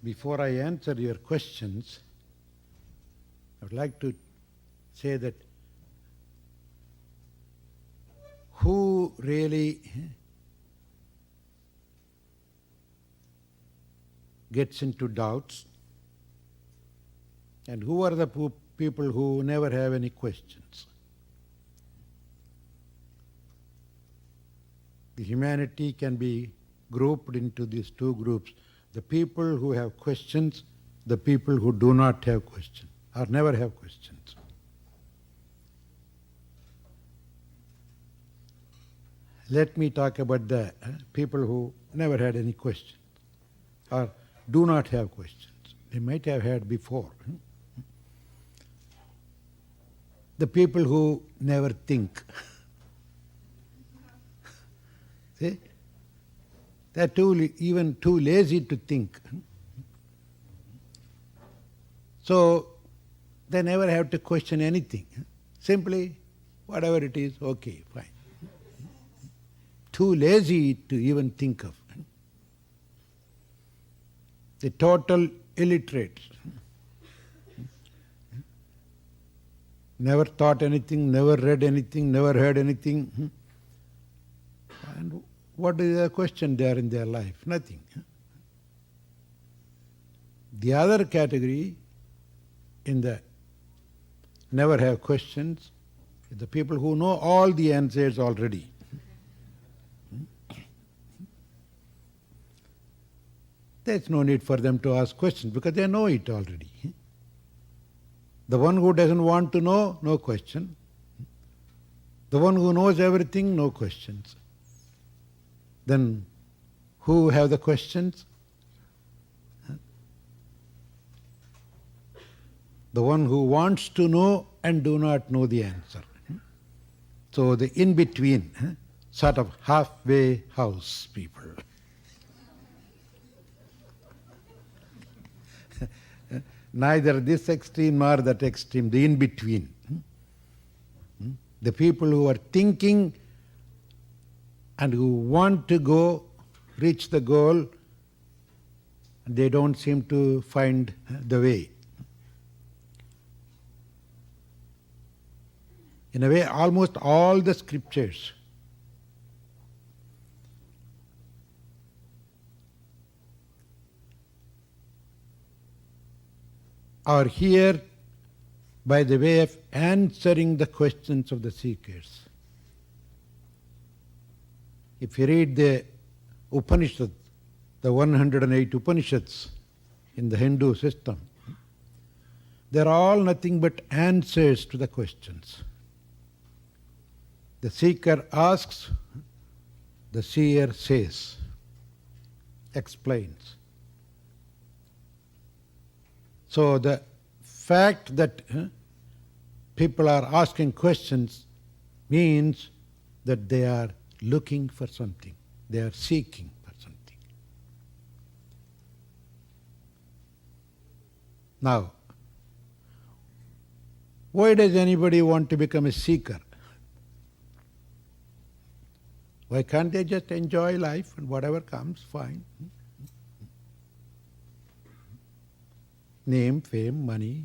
Before I answer your questions, I would like to say that who really gets into doubts and who are the people who never have any questions? The humanity can be grouped into these two groups. The people who have questions, the people who do not have questions or never have questions. Let me talk about the people who never had any questions or do not have questions. They might have had before. The people who never think. See? They're even too lazy to think. So they never have to question anything. Simply, whatever it is, okay, fine. Too lazy to even think of. The total illiterates. Never thought anything, never read anything, never heard anything. And what is the question there in their life? Nothing. The other category in the never have questions is the people who know all the answers already. There's no need for them to ask questions because they know it already. The one who doesn't want to know, no question. The one who knows everything, no questions. Then who have the questions? The one who wants to know and do not know the answer. So the in-between, sort of halfway house people. Neither this extreme nor that extreme, the in-between. The people who are thinking and who want to reach the goal, they don't seem to find the way. In a way, almost all the scriptures are here by the way of answering the questions of the seekers. If you read the Upanishads, the 108 Upanishads in the Hindu system, they're all nothing but answers to the questions. The seeker asks, the seer says, explains. So the fact that people are asking questions means that they are looking for something. They are seeking for something. Now, why does anybody want to become a seeker? Why can't they just enjoy life and whatever comes, fine? Name, fame, money,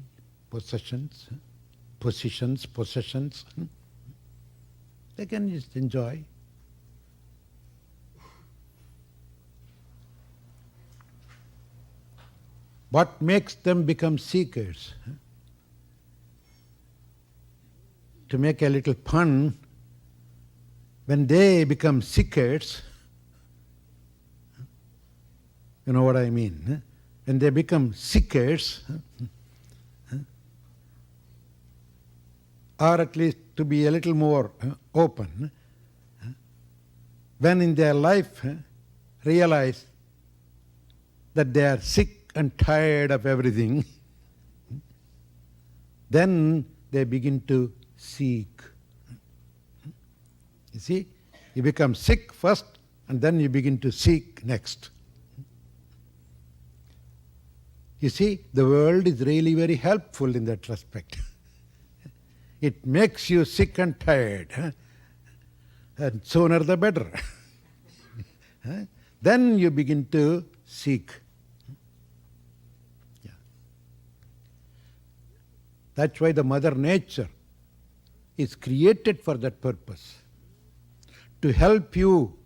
possessions. They can just enjoy. What makes them become seekers? To make a little pun, when they become seekers, you know what I mean? When they become seekers, or at least to be a little more open, when in their life realize that they are sick and tired of everything, then they begin to seek. You see, you become sick first and then you begin to seek next. You see, the world is really very helpful in that respect. It makes you sick and tired, and sooner the better. Then you begin to seek. That's why the Mother Nature is created for that purpose, to help you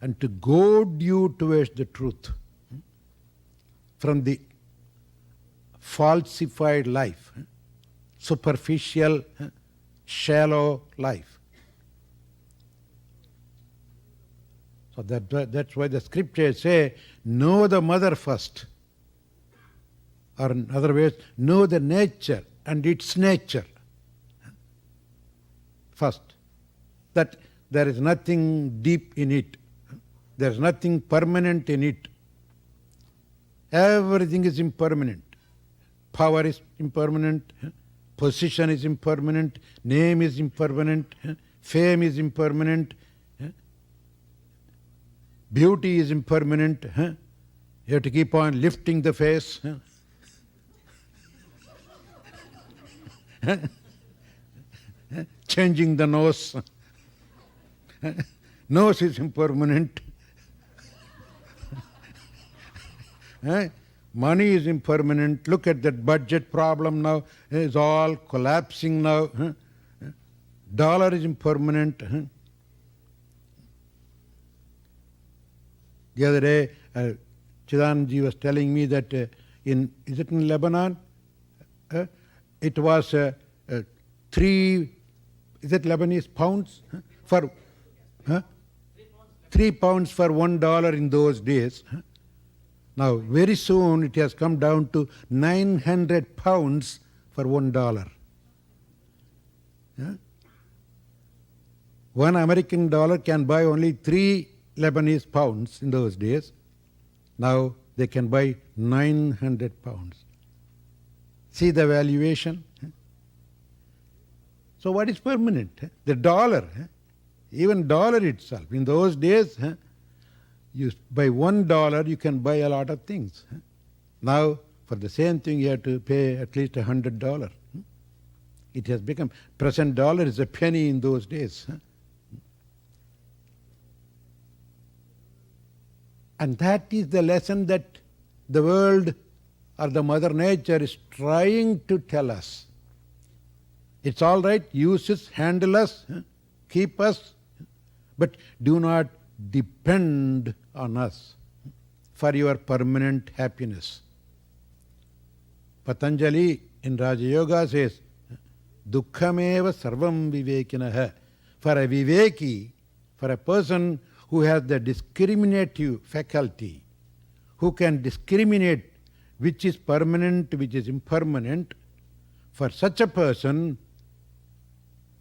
and to goad you towards the truth from the falsified life, superficial, shallow life. So that's why the scriptures say, know the mother first. Or in other words, know the nature and its nature first. That there is nothing deep in it. There is nothing permanent in it. Everything is impermanent. Power is impermanent. Position is impermanent. Name is impermanent. Fame is impermanent. Beauty is impermanent. You have to keep on lifting the face. Changing the nose. Nose is impermanent. Money is impermanent. Look at that budget problem now. It's all collapsing now. Dollar is impermanent. The other day, Chidananda was telling me that is it in Lebanon? It was 3, is it Lebanese pounds? For 3 pounds for $1 in those days. Now, very soon it has come down to 900 pounds for $1. One American dollar can buy only 3 Lebanese pounds in those days. Now they can buy 900 pounds. See the valuation? So what is permanent? The dollar, even dollar itself. In those days, you by $1 you can buy a lot of things. Now for the same thing you have to pay at least $100. It has become, present dollar is a penny in those days. And that is the lesson that the world or the Mother Nature is trying to tell us. It's all right, use us, handle us, keep us, but do not depend on us for your permanent happiness. Patanjali in Raja Yoga says, Dukkhameva sarvam vivekinaha. For a viveki, for a person who has the discriminative faculty, who can discriminate which is permanent, which is impermanent, for such a person,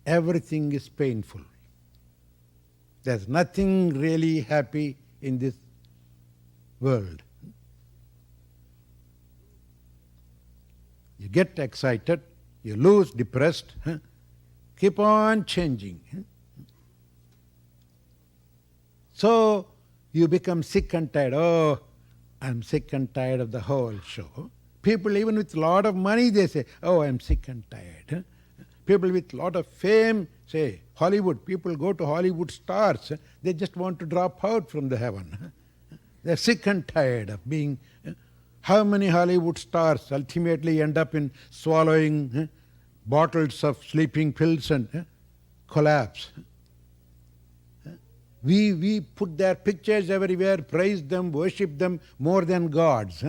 everything is painful. There's nothing really happy in this world. You get excited, you lose depressed, keep on changing. So you become sick and tired. Oh, I'm sick and tired of the whole show. People even with a lot of money, they say, oh, I'm sick and tired. People with a lot of fame say, Hollywood, people go to Hollywood stars. They just want to drop out from the heaven. They're sick and tired of being. How many Hollywood stars ultimately end up in swallowing bottles of sleeping pills and collapse? We put their pictures everywhere, praise them, worship them more than gods.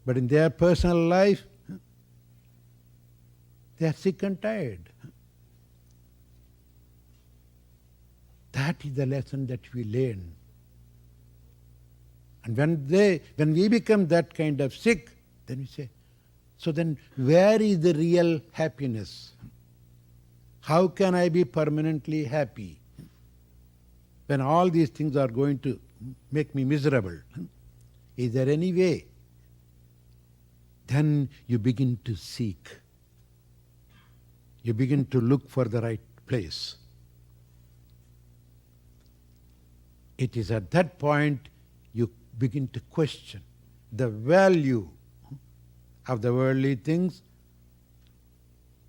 But in their personal life, they are sick and tired. That is the lesson that we learn. And when we become that kind of sick, then we say, so then where is the real happiness? How can I be permanently happy when all these things are going to make me miserable? Is there any way? Then you begin to seek. You begin to look for the right place. It is at that point you begin to question the value of the worldly things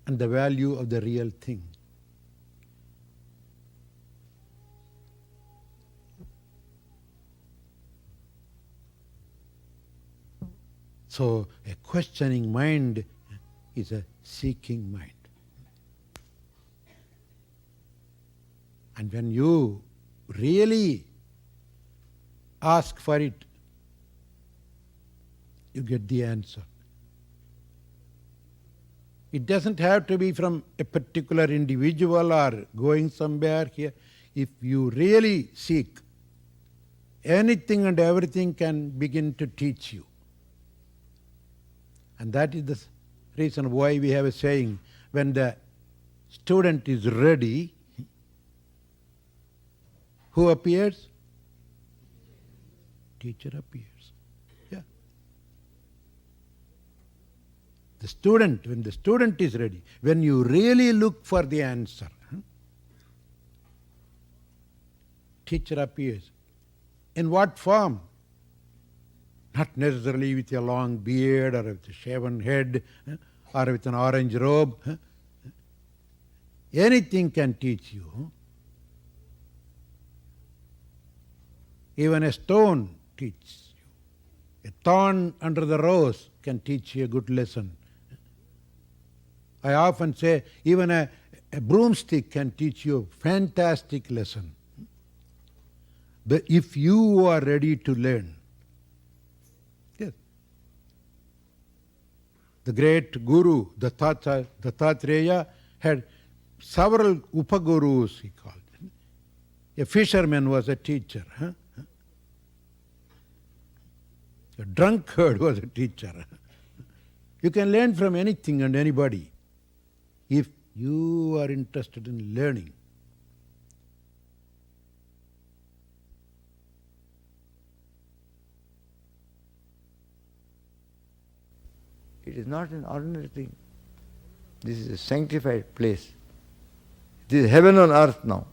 and the value of the real thing. So a questioning mind is a seeking mind. And when you really ask for it, you get the answer. It doesn't have to be from a particular individual or going somewhere here. If you really seek, anything and everything can begin to teach you. And that is the reason why we have a saying, when the student is ready, who appears? Teacher appears. Yeah. The student, when the student is ready, when you really look for the answer, teacher appears. In what form? Not necessarily with a long beard or with a shaven head or with an orange robe. Anything can teach you. Even a stone teaches you. A thorn under the rose can teach you a good lesson. I often say, even a broomstick can teach you a fantastic lesson. But if you are ready to learn, yes. The great Guru, Dattatreya, had several Upagurus, he called them. A fisherman was a teacher. A drunkard was a teacher. You can learn from anything and anybody if you are interested in learning. It is not an ordinary thing. This is a sanctified place. It is heaven on earth now.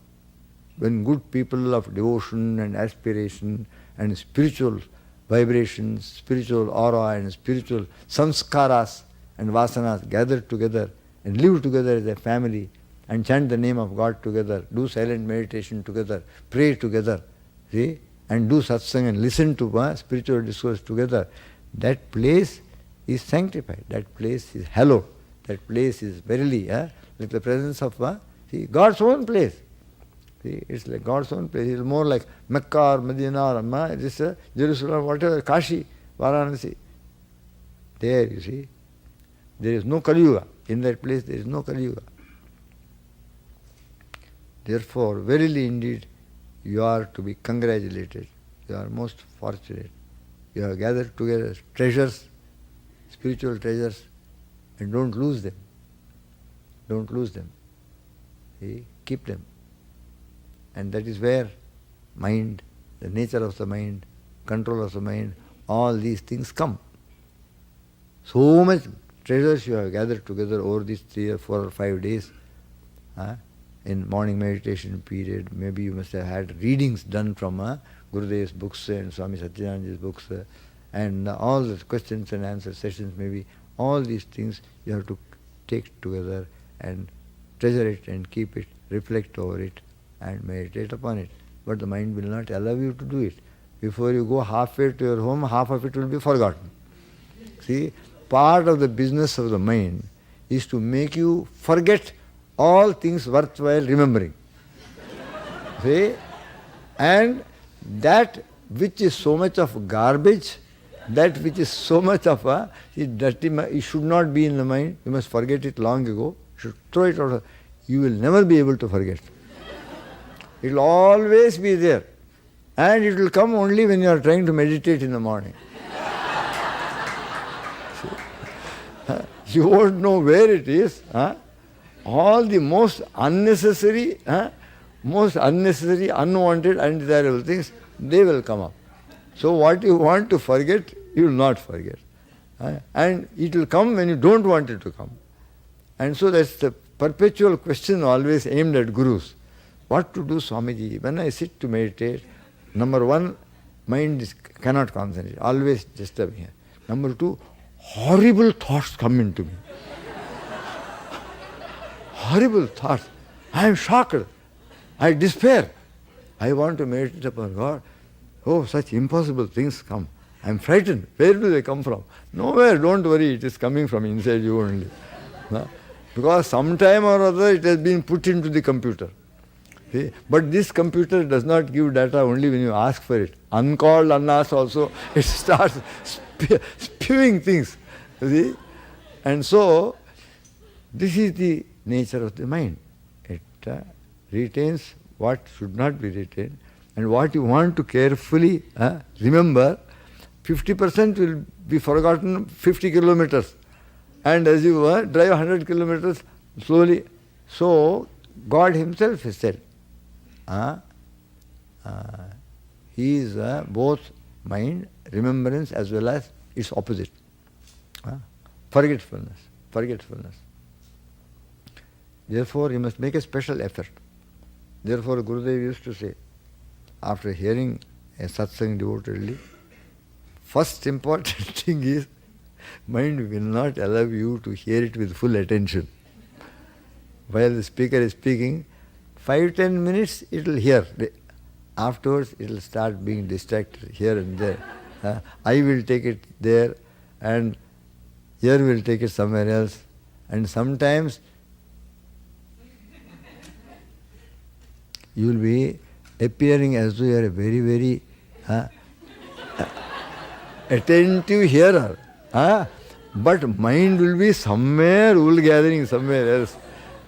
When good people of devotion and aspiration and spiritual vibrations, spiritual aura and spiritual samskaras and vasanas gather together and live together as a family and chant the name of God together, do silent meditation together, pray together, see, and do satsang and listen to spiritual discourse together, that place is sanctified, that place is hallowed, that place is verily like the presence of God's own place. See, it's like God's own place. It's more like Mecca or Medina or this, Jerusalem, whatever, Kashi, Varanasi. There, you see, there is no Kali Yuga. In that place there is no Kali Yuga. Therefore, verily indeed, you are to be congratulated. You are most fortunate. You have gathered together treasures, spiritual treasures, and don't lose them. Don't lose them. See? Keep them. And that is where mind, the nature of the mind, control of the mind, all these things come. So much treasures you have gathered together over these 3 or 4 or 5 days. In morning meditation period, maybe you must have had readings done from Gurudev's books and Swami Satchidananda's books, and all the questions and answer sessions, maybe all these things you have to take together and treasure it and keep it, reflect over it and meditate upon it. But the mind will not allow you to do it. Before you go halfway to your home, half of it will be forgotten. See, part of the business of the mind is to make you forget all things worthwhile remembering. See? And that which is so much of garbage, that which is so much of dirty, it should not be in the mind. You must forget it long ago. You should throw it out. You will never be able to forget. It will always be there. And it will come only when you are trying to meditate in the morning. You won't know where it is. All the most unnecessary, unwanted, undesirable things, they will come up. So what you want to forget, you will not forget. And it will come when you don't want it to come. And so that's the perpetual question always aimed at gurus. What to do, Swamiji? When I sit to meditate, number 1, mind cannot concentrate, always disturbing. Number 2, horrible thoughts come into me. Horrible thoughts. I am shocked. I despair. I want to meditate upon God. Oh, such impossible things come. I am frightened. Where do they come from? Nowhere, don't worry, it is coming from inside you only. No? Because sometime or other it has been put into the computer. See? But this computer does not give data only when you ask for it. Uncalled, unasked also, it starts spewing things. You see? And so, this is the nature of the mind. It retains what should not be retained, and what you want to carefully remember, 50% will be forgotten 50 kilometers. And as you drive 100 kilometers slowly, so God Himself has said, He is both mind, remembrance as well as its opposite. Forgetfulness. Therefore, you must make a special effort. Therefore, Gurudev used to say, after hearing a satsang devotedly, first important thing is, mind will not allow you to hear it with full attention. While the speaker is speaking, 5-10 minutes it will hear. Afterwards it will start being distracted here and there. I will take it there, and ear will take it somewhere else. And sometimes you will be appearing as though you are a very, very attentive hearer. But mind will be somewhere, wool gathering somewhere else.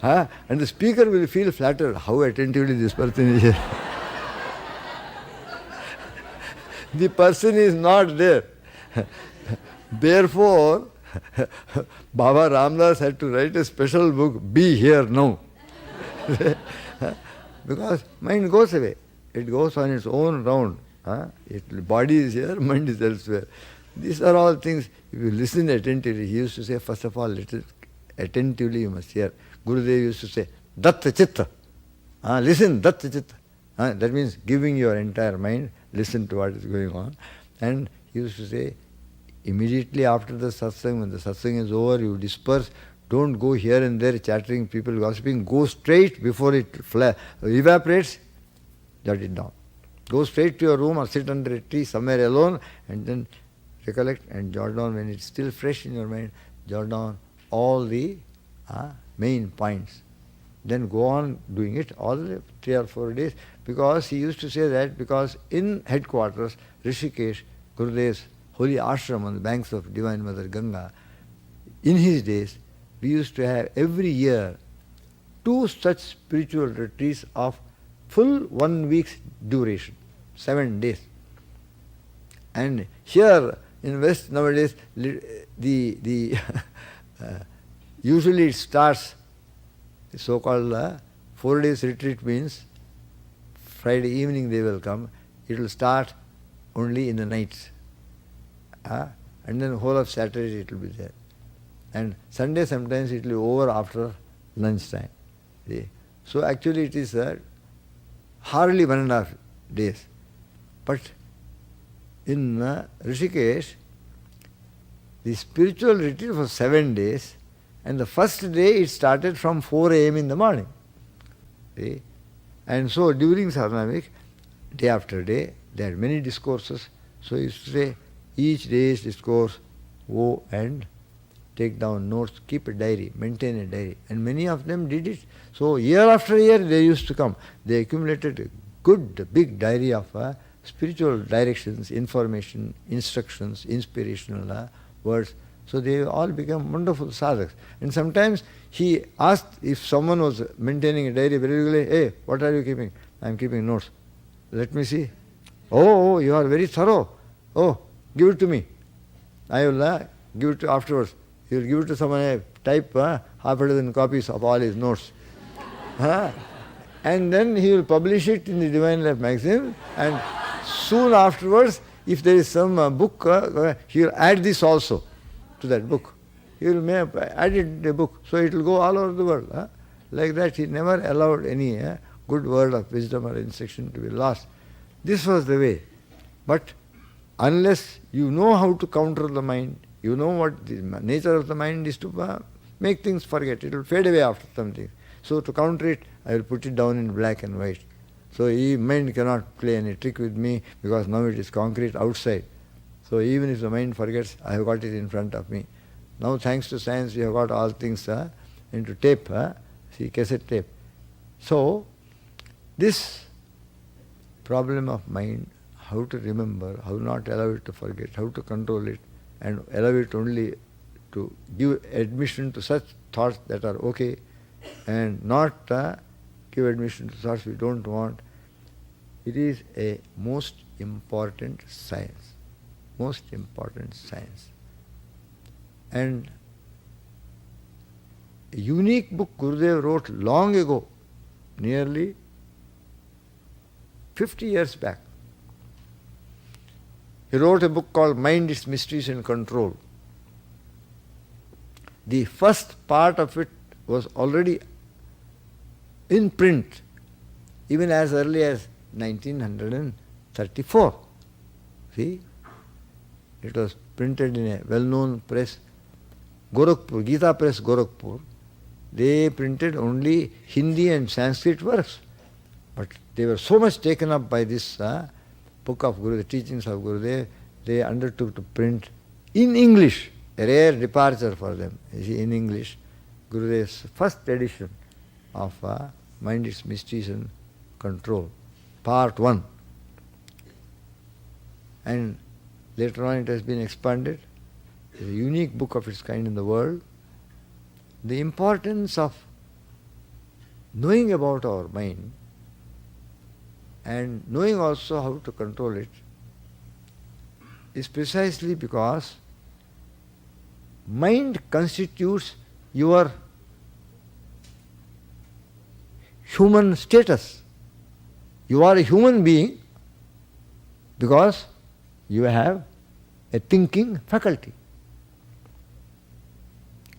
And the speaker will feel flattered. How attentively this person is here. The person is not there. Therefore, Baba Ramdas had to write a special book, Be Here Now. Because mind goes away. It goes on its own round. Body is here, mind is elsewhere. These are all things, if you listen attentively, he used to say, first of all, little attentively you must hear. Gurudev used to say, Datta Chitta. Listen, Datta Chitta. That means giving your entire mind, listen to what is going on. And he used to say, immediately after the satsang, when the satsang is over, you disperse. Don't go here and there chattering, people gossiping. Go straight before it evaporates, jot it down. Go straight to your room or sit under a tree somewhere alone, and then recollect and jot down when it's still fresh in your mind. Jot down all the main points. Then go on doing it all the 3 or 4 days. Because he used to say that because in headquarters, Rishikesh, Gurudev's holy ashram on the banks of Divine Mother Ganga, in his days, we used to have every year 2 such spiritual retreats of full 1 week's duration, 7 days. And here in West nowadays, the usually it starts, the so-called 4 days retreat means Friday evening they will come. It will start only in the nights. And then whole of Saturday it will be there. And Sunday sometimes it will be over after lunchtime. See? So actually it is hardly 1.5 days. But in Rishikesh, the spiritual retreat was 7 days, and the first day it started from 4 a.m. in the morning. See? And so during sadhana week, day after day, they had many discourses. So he used to say, each day's discourse, go and take down notes, keep a diary, maintain a diary. And many of them did it. So year after year they used to come. They accumulated a good, big diary of spiritual directions, information, instructions, inspirational words. So they all became wonderful sadhaks. And sometimes he asked if someone was maintaining a diary very regularly, hey, what are you keeping? I am keeping notes. Let me see. Oh, you are very thorough. Oh, give it to me. I will give it to afterwards. He will give it to someone, type half a dozen copies of all his notes. And then he will publish it in the Divine Life magazine, and soon afterwards, if there is some book, he will add this also to that book. He will add it in the book, so it will go all over the world. Like that, he never allowed any good word of wisdom or instruction to be lost. This was the way. But unless you know how to counter the mind, you know what the nature of the mind is to make things forget. It will fade away after something. So to counter it, I will put it down in black and white. So mind cannot play any trick with me because now it is concrete outside. So even if the mind forgets, I have got it in front of me. Now thanks to science, we have got all things into tape, see, cassette tape. So, this problem of mind, how to remember, how not allow it to forget, how to control it, and allow it only to give admission to such thoughts that are okay, and not give admission to thoughts we don't want. It is a most important science. Most important science. And a unique book Gurudev wrote long ago, nearly 50 years back. He wrote a book called Mind, Its Mysteries and Control. The first part of it was already in print, even as early as 1934. See? It was printed in a well-known press, Gorakhpur, Gita Press, Gorakhpur. They printed only Hindi and Sanskrit works. But they were so much taken up by this book of Guru, the teachings of Gurudev, they undertook to print in English, a rare departure for them. You see, in English, Gurudev's first edition of Mind, Its Mysteries and Control, Part 1. And later on it has been expanded. It's a unique book of its kind in the world. The importance of knowing about our mind and knowing also how to control it is precisely because mind constitutes your human status. You are a human being because you have a thinking faculty.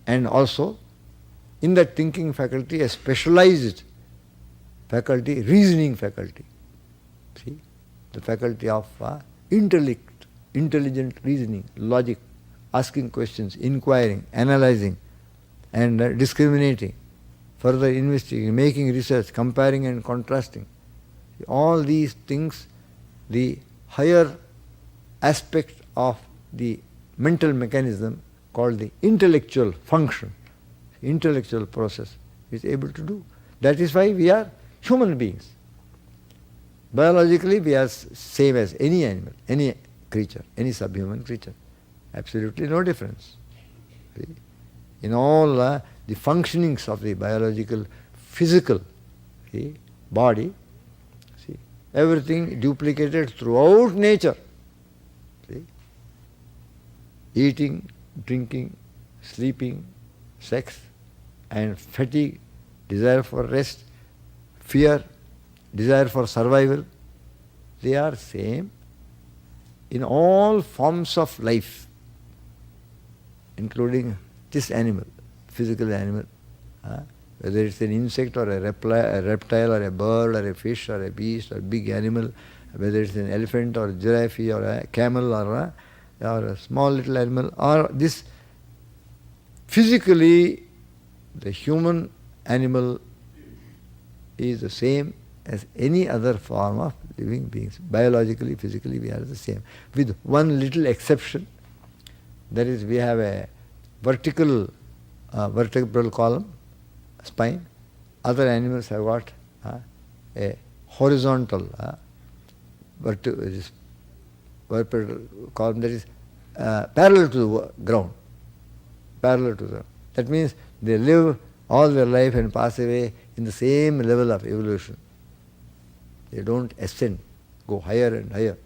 And also, in that thinking faculty, a specialized faculty, reasoning faculty. See? The faculty of intellect, intelligent reasoning, logic, asking questions, inquiring, analyzing, and discriminating, further investigating, making research, comparing and contrasting. All these things, the higher aspect of the mental mechanism called the intellectual function, intellectual process, is able to do. That is why we are human beings. Biologically, we are same as any animal, any creature, any subhuman creature. Absolutely no difference. See? In all the functionings of the biological, physical body, see, everything duplicated throughout nature. See? Eating, drinking, sleeping, sex, and fatigue, desire for rest, fear, desire for survival, they are same in all forms of life, including this animal, physical animal, whether it's an insect or a reptile or a bird or a fish or a beast or a big animal, whether it's an elephant or a giraffe or a camel or a small little animal, or this physically the human animal is the same as any other form of living beings. Biologically, physically we are the same. With one little exception, that is, we have a vertical vertebral column, spine. Other animals have got a horizontal vertebral column that is parallel to the ground. Parallel to the ground. That means they live all their life and pass away in the same level of evolution. They don't ascend, go higher and higher.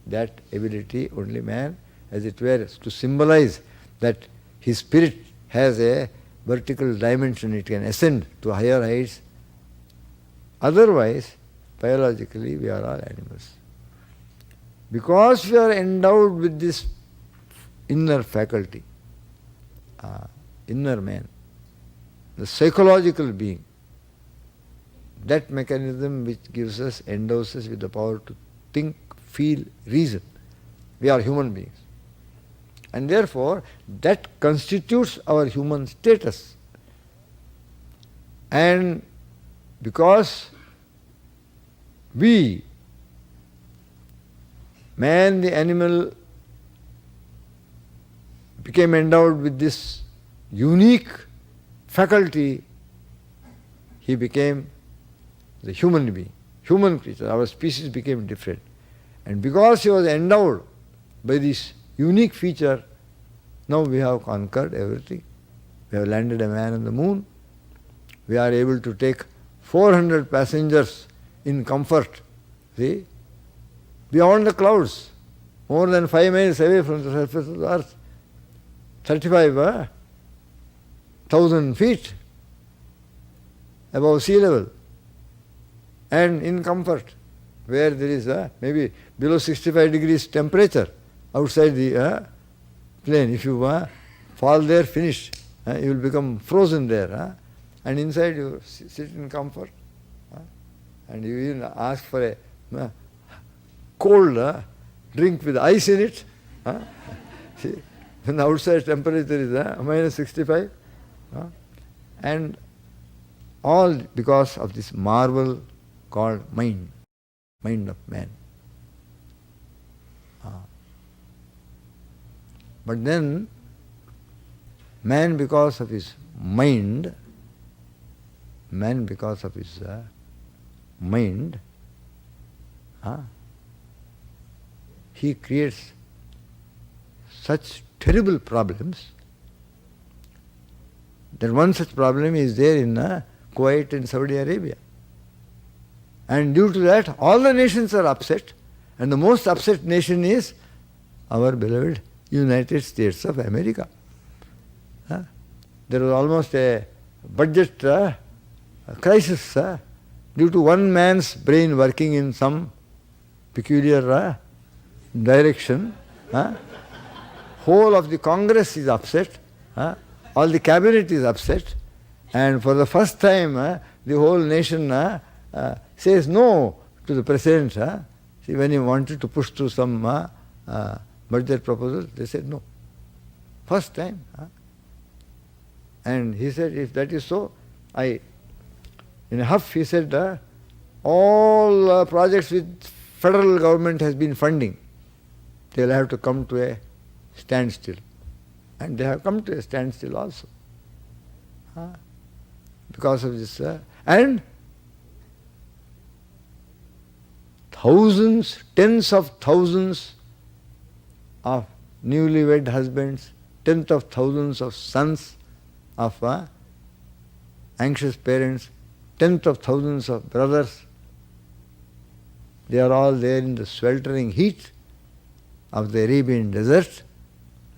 That ability only man, as it were, to symbolize that his spirit has a vertical dimension, it can ascend to higher heights. Otherwise, biologically, we are all animals. Because we are endowed with this inner faculty, inner man, the psychological being, that mechanism which gives us, endows us with the power to think, feel, reason. We are human beings. And therefore, that constitutes our human status. And because we, man, the animal, became endowed with this unique faculty, he became the human being, human creature. Our species became different. And because he was endowed by this unique feature, now we have conquered everything. We have landed a man on the moon. We are able to take 400 passengers in comfort. See? Beyond the clouds, more than 5 miles away from the surface of the earth. 35,000 feet above sea level. And in comfort, where there is maybe below 65 degrees temperature outside the plane. If you fall there, finished. You will become frozen there. And inside you sit in comfort. And you even ask for a cold drink with ice in it. See, when the outside temperature is minus 65. And all because of this marvel called mind of man. But then, man because of his mind, he creates such terrible problems. That one such problem is there in Kuwait and Saudi Arabia. And due to that, all the nations are upset. And the most upset nation is our beloved United States of America. There was almost a budget crisis due to one man's brain working in some peculiar direction. Whole of the Congress is upset. All the cabinet is upset. And for the first time, the whole nation says no to the president. See, when he wanted to push through some budget proposal, they said no. First time. And he said, if that is so, in a huff he said, all projects which federal government has been funding, they will have to come to a standstill. And they have come to a standstill also. Because of this. And thousands, tens of thousands of newlywed husbands, tens of thousands of sons of anxious parents, tens of thousands of brothers. They are all there in the sweltering heat of the Arabian desert.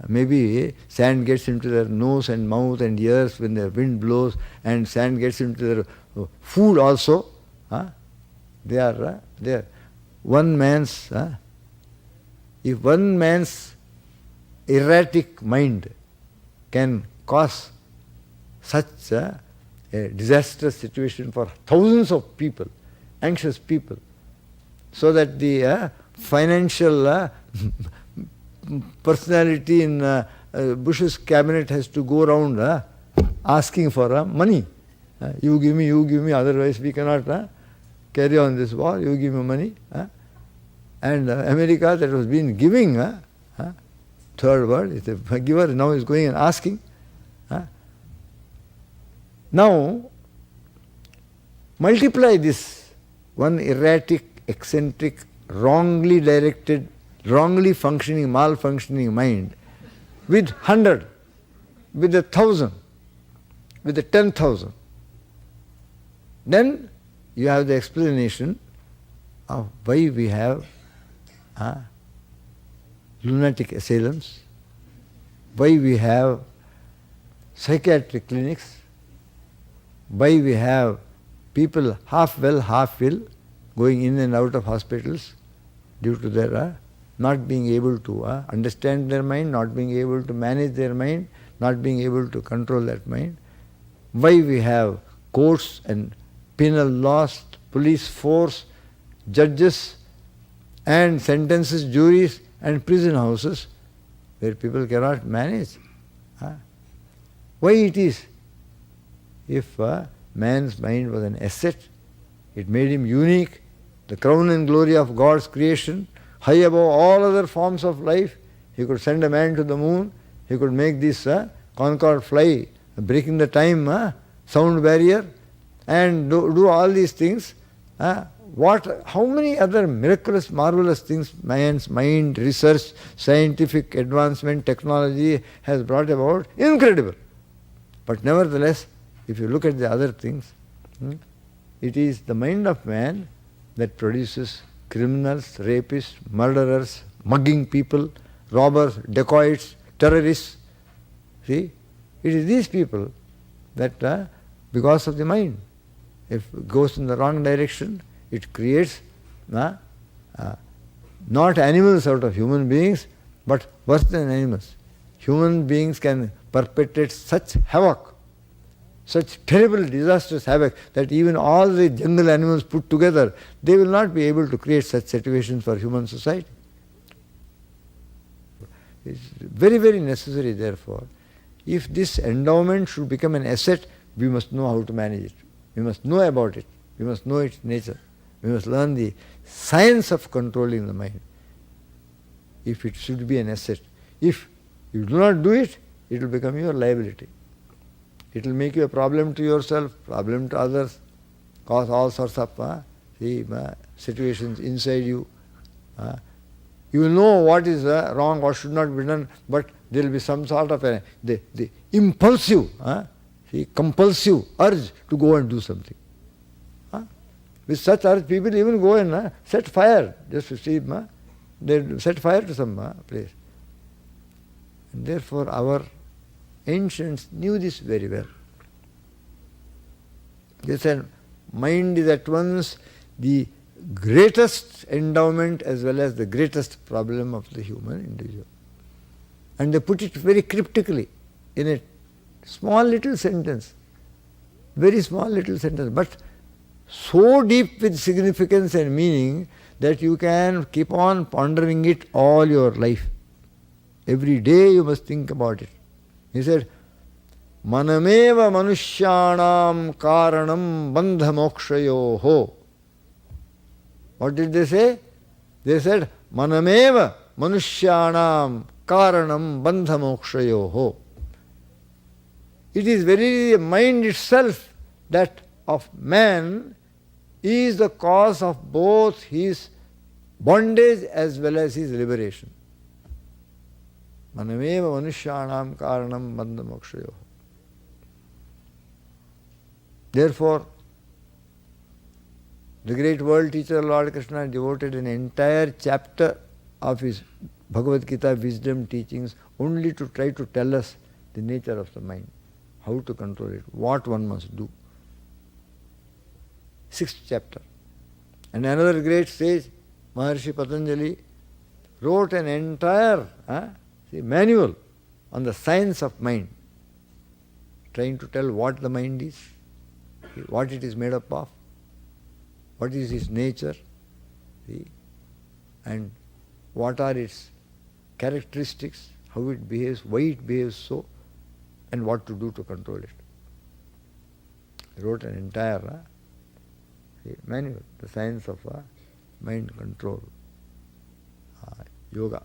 Maybe sand gets into their nose and mouth and ears when the wind blows, and sand gets into their food also. They are there. If one man's erratic mind can cause such a disastrous situation for thousands of people, anxious people, so that the financial personality in Bush's cabinet has to go around asking for money. You give me, otherwise we cannot carry on this war, you give me money. And America, that was been giving, third world, is a giver, now is going and asking. Now, multiply this one erratic, eccentric, wrongly directed, wrongly functioning, malfunctioning mind with 100, with 1,000, with 10,000. Then you have the explanation of why we have lunatic asylums, why we have psychiatric clinics, why we have people half well, half ill, going in and out of hospitals due to their not being able to understand their mind, not being able to manage their mind, not being able to control that mind. Why we have courts and penal laws, police force, judges and sentences, juries and prison houses where people cannot manage. Why it is? If man's mind was an asset, it made him unique, the crown and glory of God's creation, high above all other forms of life. He could send a man to the moon, he could make this Concorde fly breaking the time, sound barrier, and do all these things. How many other miraculous, marvelous things man's mind, research, scientific advancement, technology has brought about? Incredible. But nevertheless, if you look at the other things, it is the mind of man that produces criminals, rapists, murderers, mugging people, robbers, dacoits, terrorists. See? It is these people that, because of the mind, if it goes in the wrong direction, it creates not animals out of human beings, but worse than animals. Human beings can perpetrate such havoc, such terrible disastrous havoc, that even all the jungle animals put together, they will not be able to create such situations for human society. It's very, very necessary, therefore. If this endowment should become an asset, we must know how to manage it. We must know about it. We must know its nature. We must learn the science of controlling the mind. If it should be an asset. If you do not do it, it will become your liability. It will make you a problem to yourself, problem to others, cause all sorts of situations inside you. You will know what is wrong, what should not be done, but there will be some sort of the impulsive, compulsive urge to go and do something. With such urge, people even go and set fire, just to see, they set fire to some place. And therefore our ancients knew this very well. They said, mind is at once the greatest endowment as well as the greatest problem of the human individual. And they put it very cryptically in a small little sentence, very small little sentence, but so deep with significance and meaning that you can keep on pondering it all your life. Every day you must think about it. He said, Manameva manushyanam karanam bandha mokshayoho. What did they say? They said, Manameva manushyanam karanam bandha mokshayoho. It is very the mind itself that of man is the cause of both his bondage as well as his liberation. Manameva manushyanam karanam bandha mokshayoho. Therefore, the great world teacher Lord Krishna devoted an entire chapter of his Bhagavad Gita wisdom teachings only to try to tell us the nature of the mind, how to control it, what one must do. 6th chapter. And another great sage, Maharshi Patanjali, wrote an entire manual on the science of mind, trying to tell what the mind is, what it is made up of, what is its nature, and what are its characteristics, how it behaves, why it behaves so, and what to do to control it. He wrote an entire manual, the science of mind control, yoga.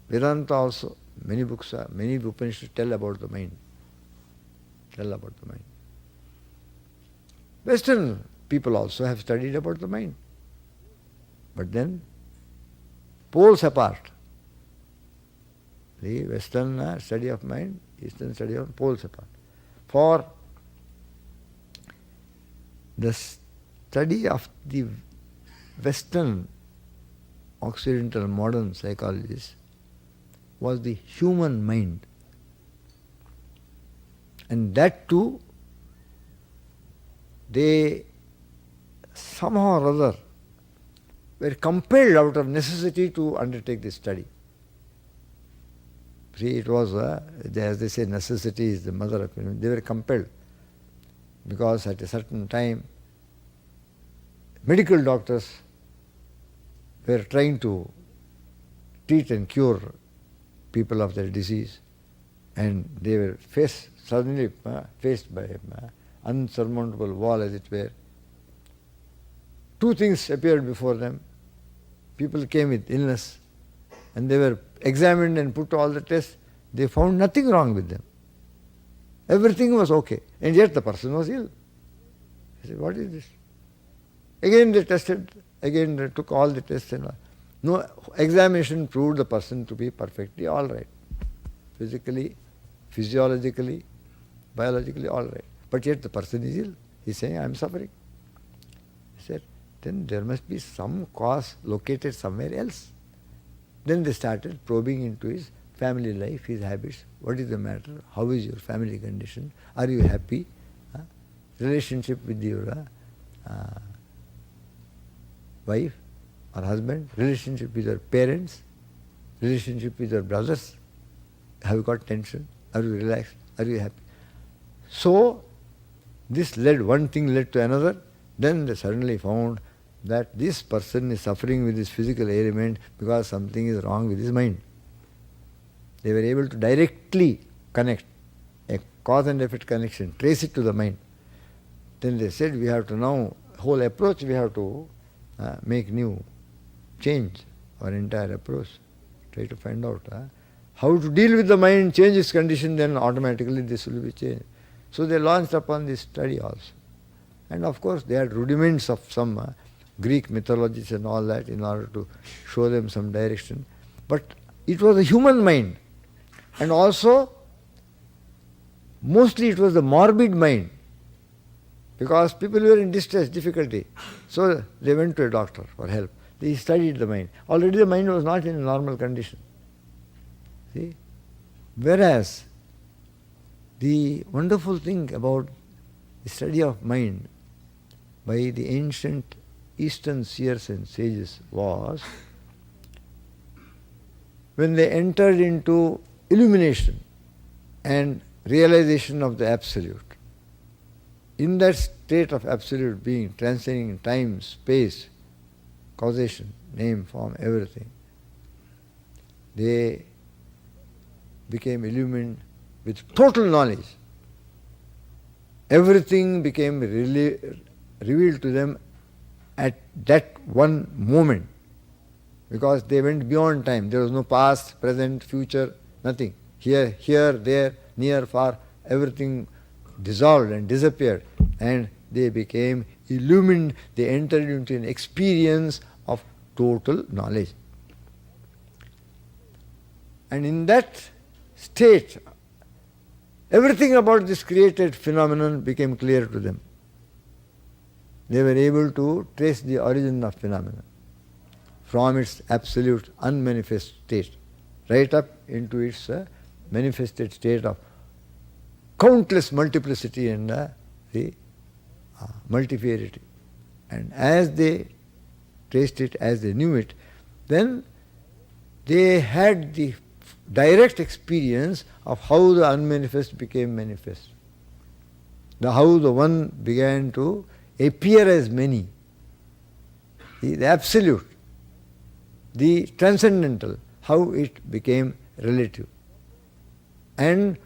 Vedanta also, many books, many Upanishads tell about the mind. Western people also have studied about the mind. But then, poles apart. The Western study of mind, Eastern study of poles apart. For the study of the Western, Occidental, modern psychologists was the human mind. And that too, they somehow or other were compelled out of necessity to undertake this study. See, it was, as they say, necessity is the mother of invention. They were compelled because at a certain time, medical doctors were trying to treat and cure people of their disease, and they were suddenly faced by an unsurmountable wall, as it were. Two things appeared before them. People came with illness, and they were examined and put to all the tests. They found nothing wrong with them. Everything was okay. And yet the person was ill. I said, what is this? Again they tested, again they took all the tests and all. No examination proved the person to be perfectly all right. Physically, physiologically, biologically all right. But yet the person is ill. He is saying, I am suffering. He said, then there must be some cause located somewhere else. Then they started probing into his family life, his habits. What is the matter? How is your family condition? Are you happy? Relationship with your wife or husband? Relationship with your parents? Relationship with your brothers? Have you got tension? Are you relaxed? Are you happy? So, this led, one thing led to another. Then they suddenly found that this person is suffering with this physical ailment because something is wrong with his mind. They were able to directly connect, a cause and effect connection, trace it to the mind. Then they said, we have to now, whole approach we have to make new, change our entire approach, try to find out how to deal with the mind, change its condition, then automatically this will be changed. So they launched upon this study also. And of course they had rudiments of some Greek mythologies and all that in order to show them some direction. But it was a human mind. And also, mostly it was the morbid mind. Because people were in distress, difficulty. So they went to a doctor for help. They studied the mind. Already the mind was not in a normal condition. See? Whereas, the wonderful thing about the study of mind by the ancient Eastern seers and sages was, when they entered into illumination and realization of the Absolute, in that state of absolute being, transcending time, space, causation, name, form, everything, they became illumined with total knowledge. Everything became revealed to them at that one moment, because they went beyond time. There was no past, present, future, nothing. Here, there, near, far, everything dissolved and disappeared, and they became illumined. They entered into an experience of total knowledge. And in that state, everything about this created phenomenon became clear to them. They were able to trace the origin of phenomenon from its absolute unmanifest state right up into its manifested state of countless multiplicity and the multifarity. And as they traced it, as they knew it, then they had the direct experience of how the unmanifest became manifest. How the one began to appear as many. The absolute, the transcendental, how it became relative. And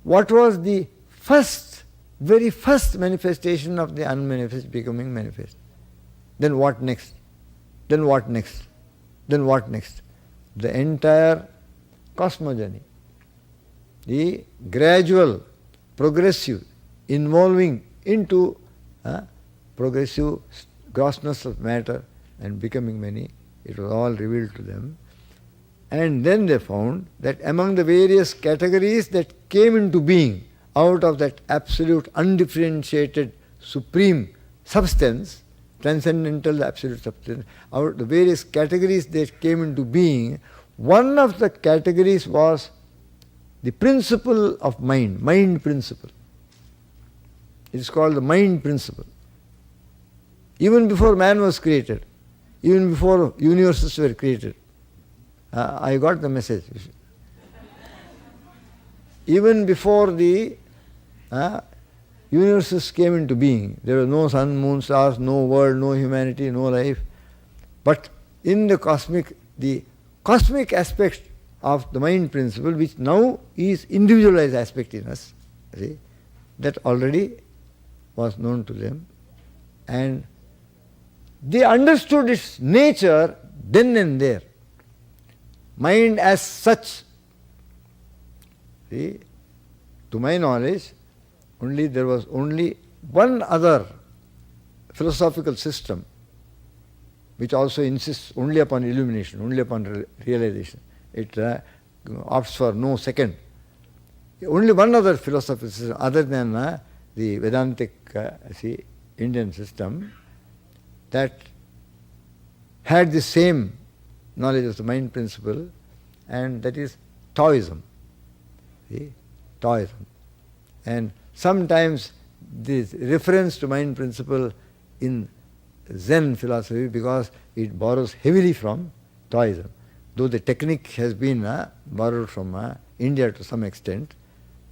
what was the very first manifestation of the unmanifest becoming manifest? Then what next? Then what next? Then what next? The entire cosmogony, the gradual, progressive, involving into progressive grossness of matter and becoming many, it was all revealed to them. And then they found that among the various categories that came into being out of that absolute, undifferentiated, supreme substance, transcendental absolute substance, out of the various categories that came into being, one of the categories was the principle of mind principle. It is called the mind principle. Even before man was created, even before universes were created, I got the message. Even before the universes came into being, there was no sun, moon, stars, no world, no humanity, no life. But in the cosmic aspect of the mind principle, which now is individualized aspect in us, see, that already was known to them. And they understood its nature then and there. Mind as such See, to my knowledge, there was only one other philosophical system which also insists only upon illumination, only upon realization. It opts for no second. Only one other philosophical system other than the Vedantic Indian system that had the same knowledge of the mind principle, and that is Taoism. See? Taoism. And sometimes this reference to mind principle in Zen philosophy, because it borrows heavily from Taoism. Though the technique has been borrowed from India to some extent,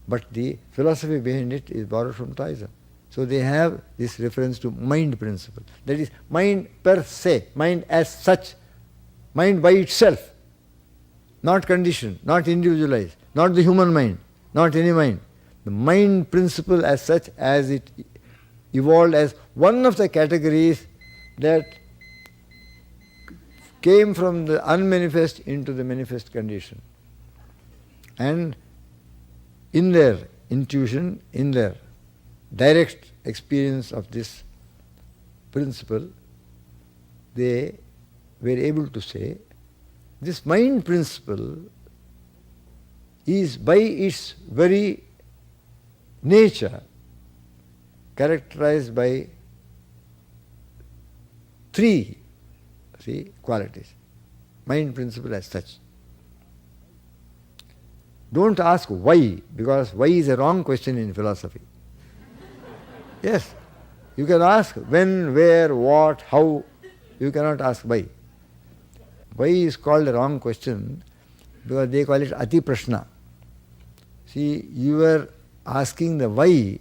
but the philosophy behind it is borrowed from Taoism. So they have this reference to mind principle. That is, mind per se, mind as such, mind by itself, not conditioned, not individualized, not the human mind, not any mind. The mind principle as such, as it evolved as one of the categories that came from the unmanifest into the manifest condition. And in their intuition, in their direct experience of this principle, they were able to say, this mind principle is by its very nature characterized by three qualities. Mind principle as such. Don't ask why, because why is a wrong question in philosophy. Yes, you can ask when, where, what, how. You cannot ask why. Why is called a wrong question because they call it ati prashna. See, you were asking the why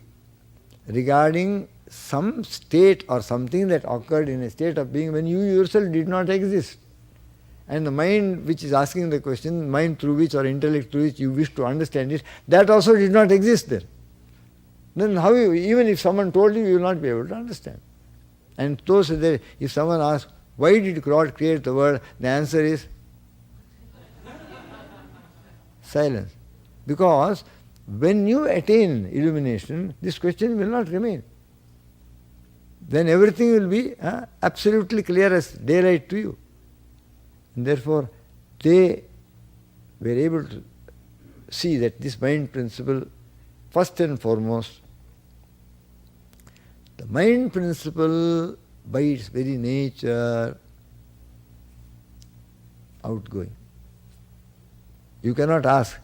regarding some state or something that occurred in a state of being when you yourself did not exist. And the mind which is asking the question, mind through which or intellect through which you wish to understand it, that also did not exist there. Then how you, even if someone told you, you will not be able to understand. And those that if someone asks, why did God create the world? The answer is silence. Because when you attain illumination, this question will not remain. Then everything will be absolutely clear as daylight to you. And therefore, they were able to see that this mind principle, first and foremost, the mind principle by its very nature, outgoing. You cannot ask,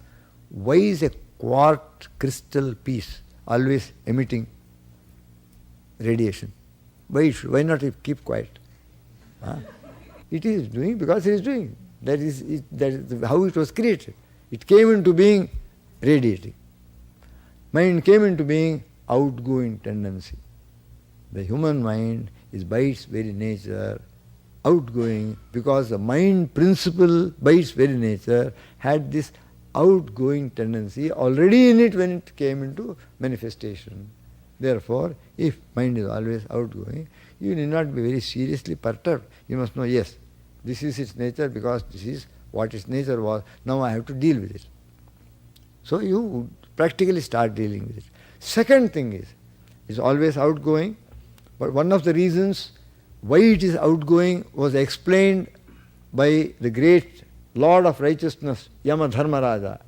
why is a quartz crystal piece always emitting radiation? Why not keep quiet? It is doing because it is doing. That is how it was created. It came into being radiating. Mind came into being outgoing tendency. The human mind is by its very nature outgoing, because the mind principle by its very nature had this outgoing tendency already in it when it came into manifestation. Therefore, if mind is always outgoing, you need not be very seriously perturbed. You must know, yes, this is its nature because this is what its nature was. Now I have to deal with it. So you practically start dealing with it. Second thing is, it's always outgoing, but one of the reasons why it is outgoing was explained by the great Lord of Righteousness, Yama Dharmaraja,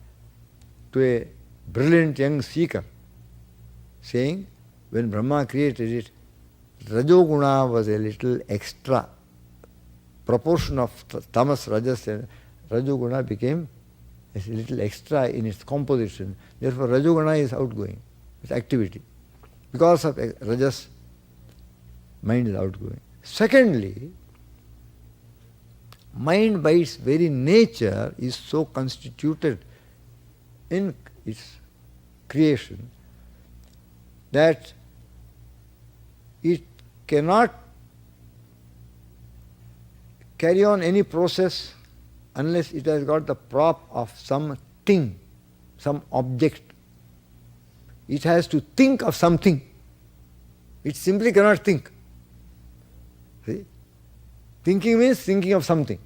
to a brilliant young seeker, saying, when Brahma created it, Rajoguna was a little extra. Proportion of tamas, rajas and Rajoguna became a little extra in its composition. Therefore, Rajoguna is outgoing, it's activity. Because of rajas, mind is outgoing. Secondly, mind by its very nature is so constituted in its creation that it cannot carry on any process unless it has got the prop of some thing, some object. It has to think of something. It simply cannot think. See? Thinking means thinking of something.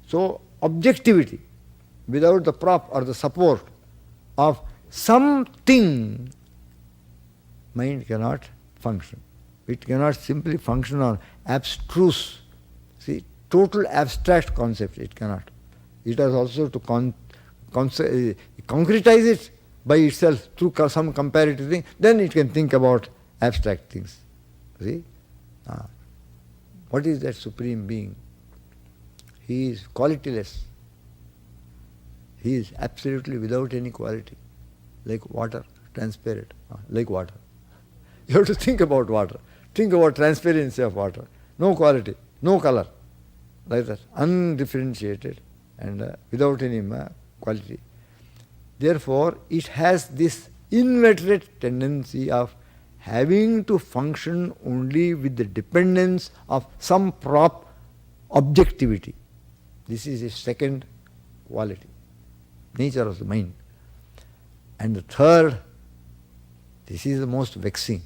So, objectivity without the prop or the support of something, mind cannot function. It cannot simply function on abstruse, see, total abstract concept. It cannot. It has also to concretize it by itself through some comparative thing. Then it can think about abstract things. See? What is that Supreme Being? He is qualityless. He is absolutely without any quality. Like water, transparent, like water. You have to think about water. Think about transparency of water. No quality, no color. Like that, undifferentiated and without any quality. Therefore, it has this inveterate tendency of having to function only with the dependence of some prop objectivity. This is its second quality, nature of the mind. And the third, this is the most vexing.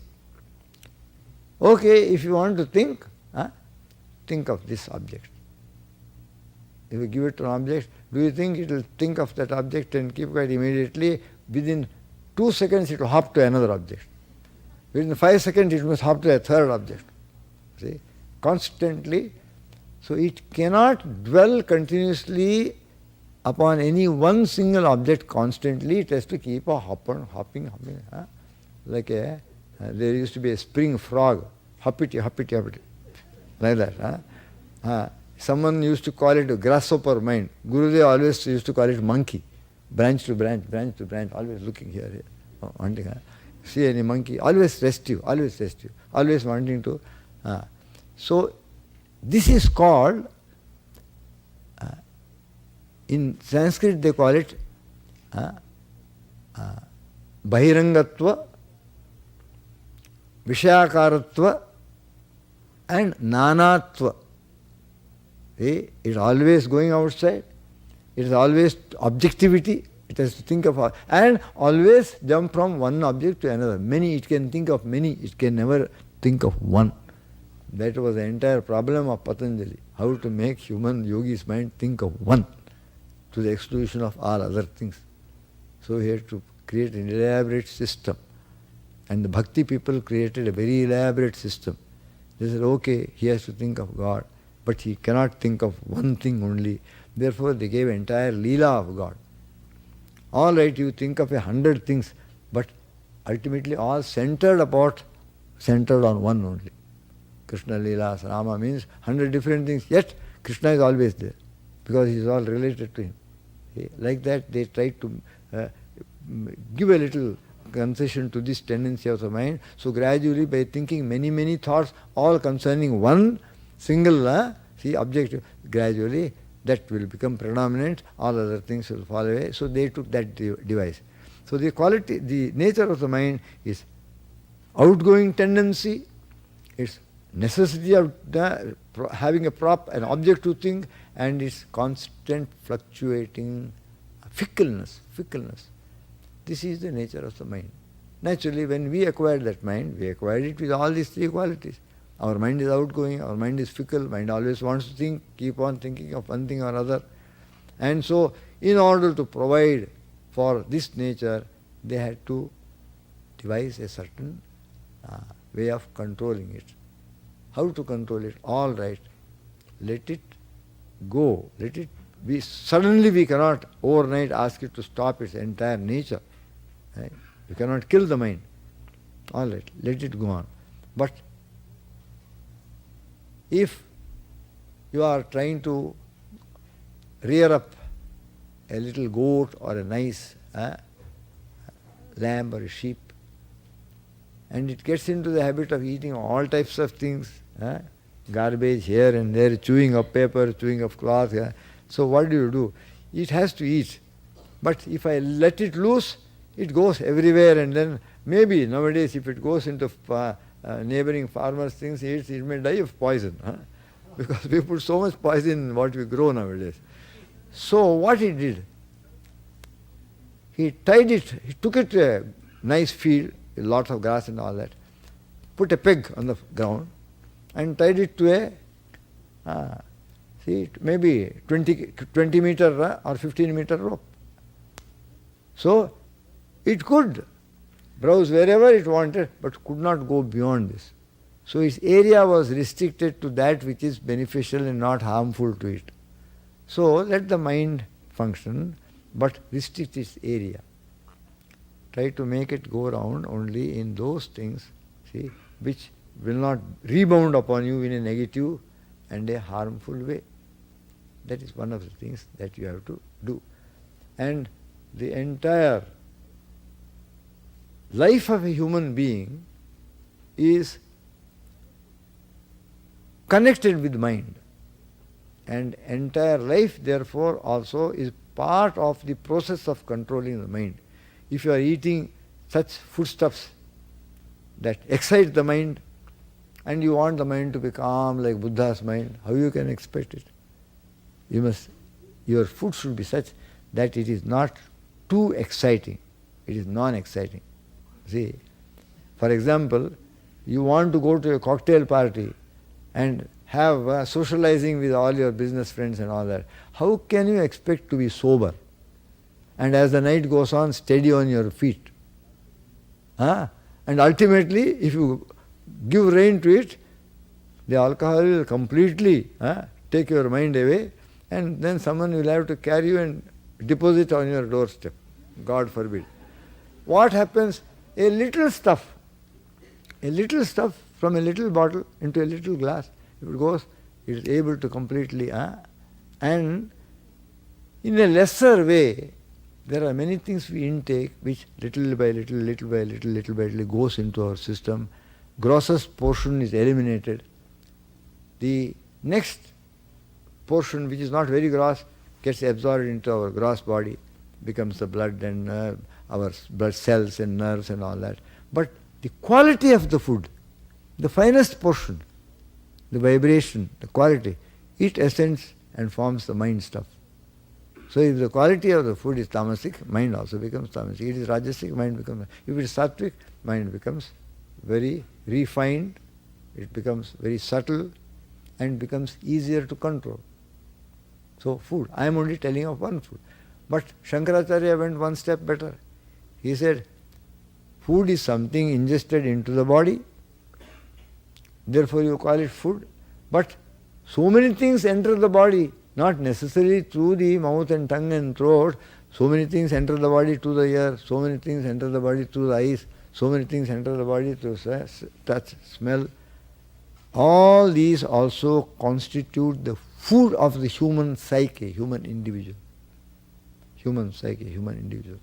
Okay, if you want to think of this object. If you give it to an object, do you think it will think of that object and keep quiet immediately? Within 2 seconds it will hop to another object. Within 5 seconds it must hop to a third object. See? Constantly. So it cannot dwell continuously upon any one single object constantly. It has to keep a hopping. Like there used to be a spring frog, hoppity, like that. Someone used to call it a grasshopper mind. Gurudev always used to call it monkey, branch to branch, always looking here, wanting. See any monkey, always restive, always wanting to. So this is called, in Sanskrit they call it Bahirangatva, Vishakaratva and Nanatva. It is always going outside, it is always objectivity, it has to think of, and always jump from one object to another. Many, it can think of many, it can never think of one. That was the entire problem of Patanjali, how to make human yogi's mind think of one to the exclusion of all other things. So he had to create an elaborate system. And the bhakti people created a very elaborate system. They said, okay, he has to think of God, but he cannot think of one thing only. Therefore they gave entire Leela of God. All right, you think of 100 things, but ultimately all centered on one only. Krishna Leela, Rama means 100 different things, yet Krishna is always there, because he is all related to him. Like that they try to give a little concession to this tendency of the mind. So gradually, by thinking many thoughts, all concerning one single objective, gradually that will become predominant, all other things will fall away. So they took that device. So the quality, the nature of the mind is outgoing tendency, its necessity of having a prop, an object to think, and its constant fluctuating fickleness. This is the nature of the mind. Naturally, when we acquired that mind, we acquired it with all these three qualities. Our mind is outgoing, our mind is fickle, mind always wants to think, keep on thinking of one thing or other. And so, in order to provide for this nature, they had to devise a certain way of controlling it. How to control it? All right, let it go, let it be. Suddenly we cannot overnight ask it to stop its entire nature. Right? You cannot kill the mind. All right, let it go on. But if you are trying to rear up a little goat or a nice lamb or a sheep, and it gets into the habit of eating all types of things, garbage here and there, chewing of paper, chewing of cloth. So what do? It has to eat. But if I let it loose, it goes everywhere, and then maybe nowadays if it goes into neighboring farmers' things, it may die of poison. Because we put so much poison in what we grow nowadays. So what he did, he tied it, he took it to a nice field, lots of grass and all that, put a peg on the ground and tied it to a, maybe 20 meter or 15 meter rope. So It could browse wherever it wanted, but could not go beyond this. So its area was restricted to that which is beneficial and not harmful to it. So let the mind function, but restrict its area. Try to make it go around only in those things, see, which will not rebound upon you in a negative and a harmful way. That is one of the things that you have to do. And the entire life of a human being is connected with mind. And entire life, therefore, also is part of the process of controlling the mind. If you are eating such foodstuffs that excite the mind, and you want the mind to be calm like Buddha's mind, how you can expect it? Your food should be such that it is not too exciting. It is non-exciting. See, for example, you want to go to a cocktail party and have socializing with all your business friends and all that. How can you expect to be sober? And as the night goes on, steady on your feet. And ultimately, if you give rein to it, the alcohol will completely take your mind away, and then someone will have to carry you and deposit on your doorstep. God forbid. What happens? A little stuff from a little bottle into a little glass, if it goes, it is able to completely, and in a lesser way, there are many things we intake which little by little goes into our system. Grossest portion is eliminated. The next portion, which is not very gross, gets absorbed into our gross body, becomes the blood and our blood cells and nerves and all that. But the quality of the food, the finest portion, the vibration, the quality, it ascends and forms the mind stuff. So if the quality of the food is tamasic, mind also becomes tamasic. It is rajasic, mind becomes. If it is sattvic, mind becomes very refined, it becomes very subtle and becomes easier to control. So food, I am only telling of one food. But Shankaracharya went one step better. He said, food is something ingested into the body, therefore you call it food. But so many things enter the body, not necessarily through the mouth and tongue and throat. So many things enter the body through the ear, so many things enter the body through the eyes, so many things enter the body through touch, smell. All these also constitute the food of the human psyche, human individual. Human psyche, human individual.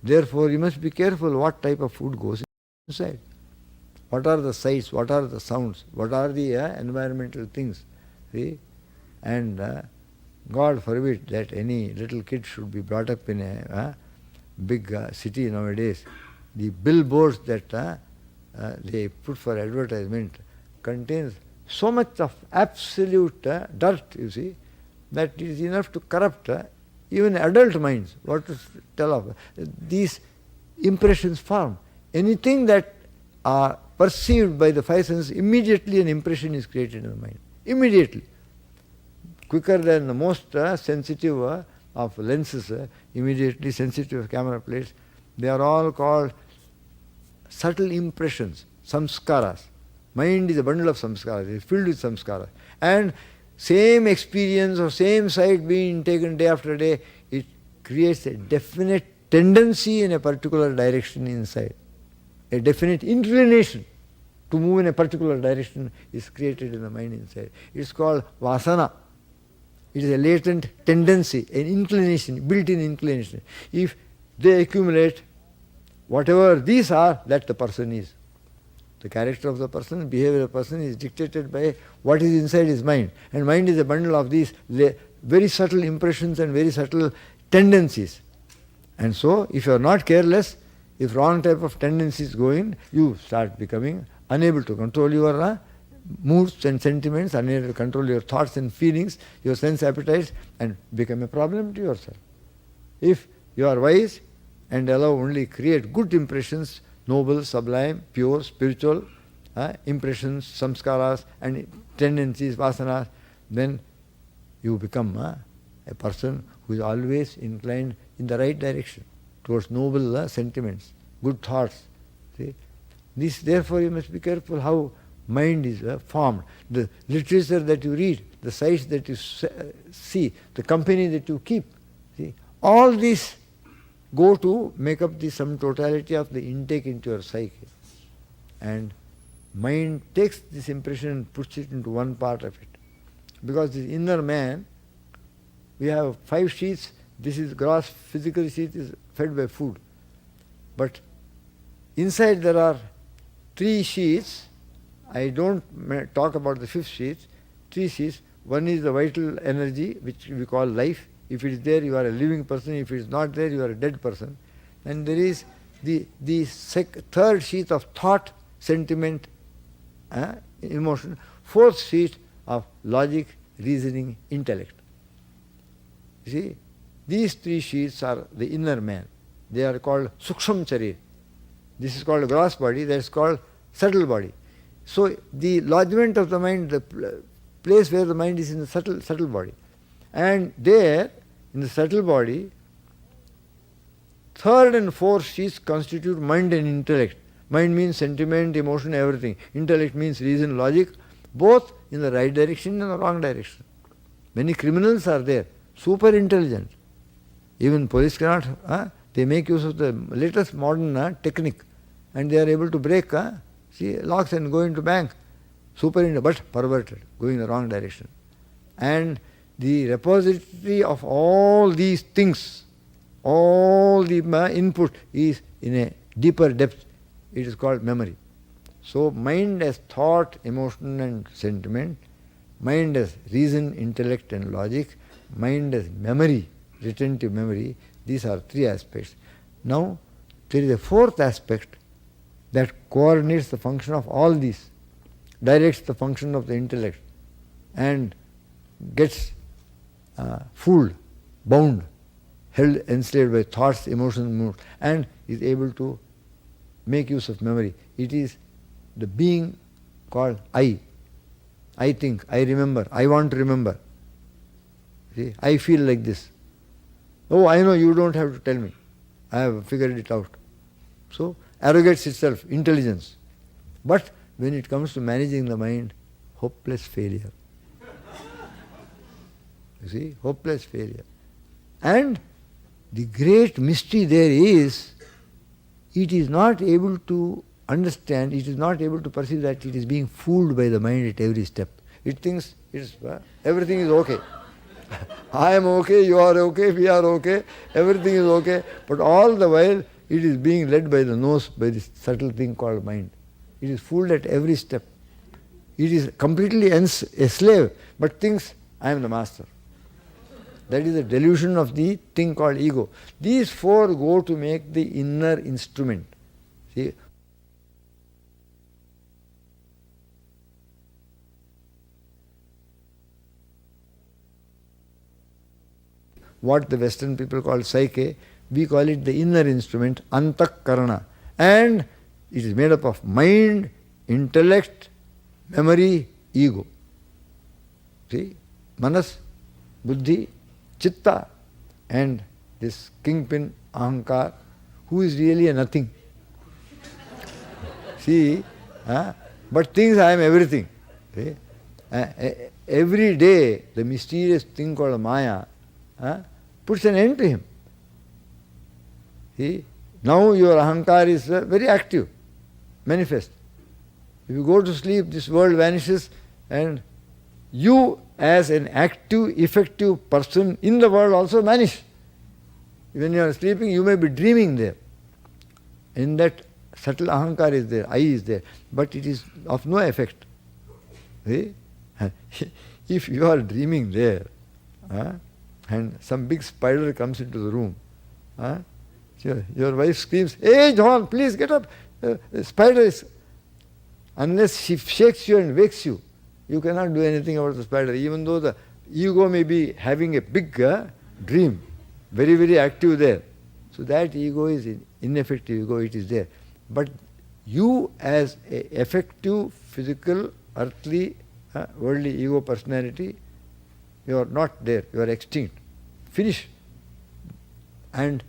Therefore, you must be careful what type of food goes inside. What are the sights, what are the sounds, what are the environmental things. See? And God forbid that any little kid should be brought up in a big city nowadays. The billboards that they put for advertisement contains so much of absolute dirt, you see, that it is enough to corrupt even adult minds. What to tell of? These impressions form. Anything that are perceived by the five senses, immediately an impression is created in the mind. Immediately. Quicker than the most sensitive of lenses, immediately sensitive of camera plates. They are all called subtle impressions, samskaras. Mind is a bundle of samskaras, it is filled with samskaras. And same experience or same sight being taken day after day, it creates a definite tendency in a particular direction inside. A definite inclination to move in a particular direction is created in the mind inside. It is called vasana. It is a latent tendency, an inclination, built-in inclination. If they accumulate, whatever these are, that the person is. The character of the person, behavior of the person is dictated by what is inside his mind. And mind is a bundle of these very subtle impressions and very subtle tendencies. And so, if you are not careless, if wrong type of tendencies go in, you start becoming unable to control your moods and sentiments, unable to control your thoughts and feelings, your sense appetites, and become a problem to yourself. If you are wise and allow only create good impressions, noble, sublime, pure, spiritual impressions, samskaras and tendencies, vasanas, then you become a person who is always inclined in the right direction, towards noble sentiments, good thoughts. See? This, therefore, you must be careful how mind is formed. The literature that you read, the sights that you see, the company that you keep, see, all these go to make up the sum totality of the intake into your psyche. And mind takes this impression and puts it into one part of it. Because this inner man, we have 5 sheets, this is gross physical sheet is fed by food. But inside there are 3 sheets. I don't talk about the 5th sheet. 3 sheets. One is the vital energy, which we call life. If it is there, you are a living person. If it is not there, you are a dead person. And there is the 3rd sheet of thought, sentiment, emotion. 4th sheet of logic, reasoning, intellect. You see, these 3 sheets are the inner man. They are called suksham charir. This is called gross body, that is called subtle body. So the lodgement of the mind, the place where the mind is in the subtle body. And there, in the subtle body, 3rd and 4th sheets constitute mind and intellect. Mind means sentiment, emotion, everything. Intellect means reason, logic, both in the right direction and the wrong direction. Many criminals are there, super intelligent. Even police cannot, they make use of the latest modern technique, and they are able to break locks and go into bank. Super, but perverted, going in the wrong direction. And the repository of all these things, all the input is in a deeper depth. It is called memory. So mind as thought, emotion and sentiment, mind as reason, intellect and logic, mind as memory, retentive memory. These are 3 aspects. Now, there is a 4th aspect that coordinates the function of all these, directs the function of the intellect, and gets fooled, bound, held, enslaved by thoughts, emotions, moods, and is able to make use of memory. It is the being called I. I think, I remember, I want to remember. See, I feel like this. Oh, I know, you don't have to tell me. I have figured it out. So, arrogates itself, intelligence. But when it comes to managing the mind, hopeless failure. You see, hopeless failure. And the great mystery there is, it is not able to understand, it is not able to perceive that it is being fooled by the mind at every step. It thinks everything is okay. I am okay, you are okay, we are okay, everything is okay. But all the while, it is being led by the nose, by this subtle thing called mind. It is fooled at every step. It is completely a slave, but thinks, I am the master. That is the delusion of the thing called ego. These 4 go to make the inner instrument. See, what the Western people call psyche, we call it the inner instrument, antakarana. And it is made up of mind, intellect, memory, ego. See, manas, buddhi, chitta, and this kingpin, ahankar, who is really a nothing. See, but thinks I am everything. See? Every day, the mysterious thing called Maya puts an end to him. See? Now your ahankar is very active, manifest. If you go to sleep, this world vanishes, and you as an active, effective person in the world also vanish. When you are sleeping, you may be dreaming there. In that subtle ahankar is there, I is there, but it is of no effect. See? If you are dreaming there, and some big spider comes into the room, your wife screams, "Hey John, please get up, spider is..." Unless she shakes you and wakes you, you cannot do anything about the spider, even though the ego may be having a big dream, very, very active there. So that ego is ineffective ego, it is there. But you as a effective, physical, earthly, worldly ego personality, you are not there, you are extinct. Finish. And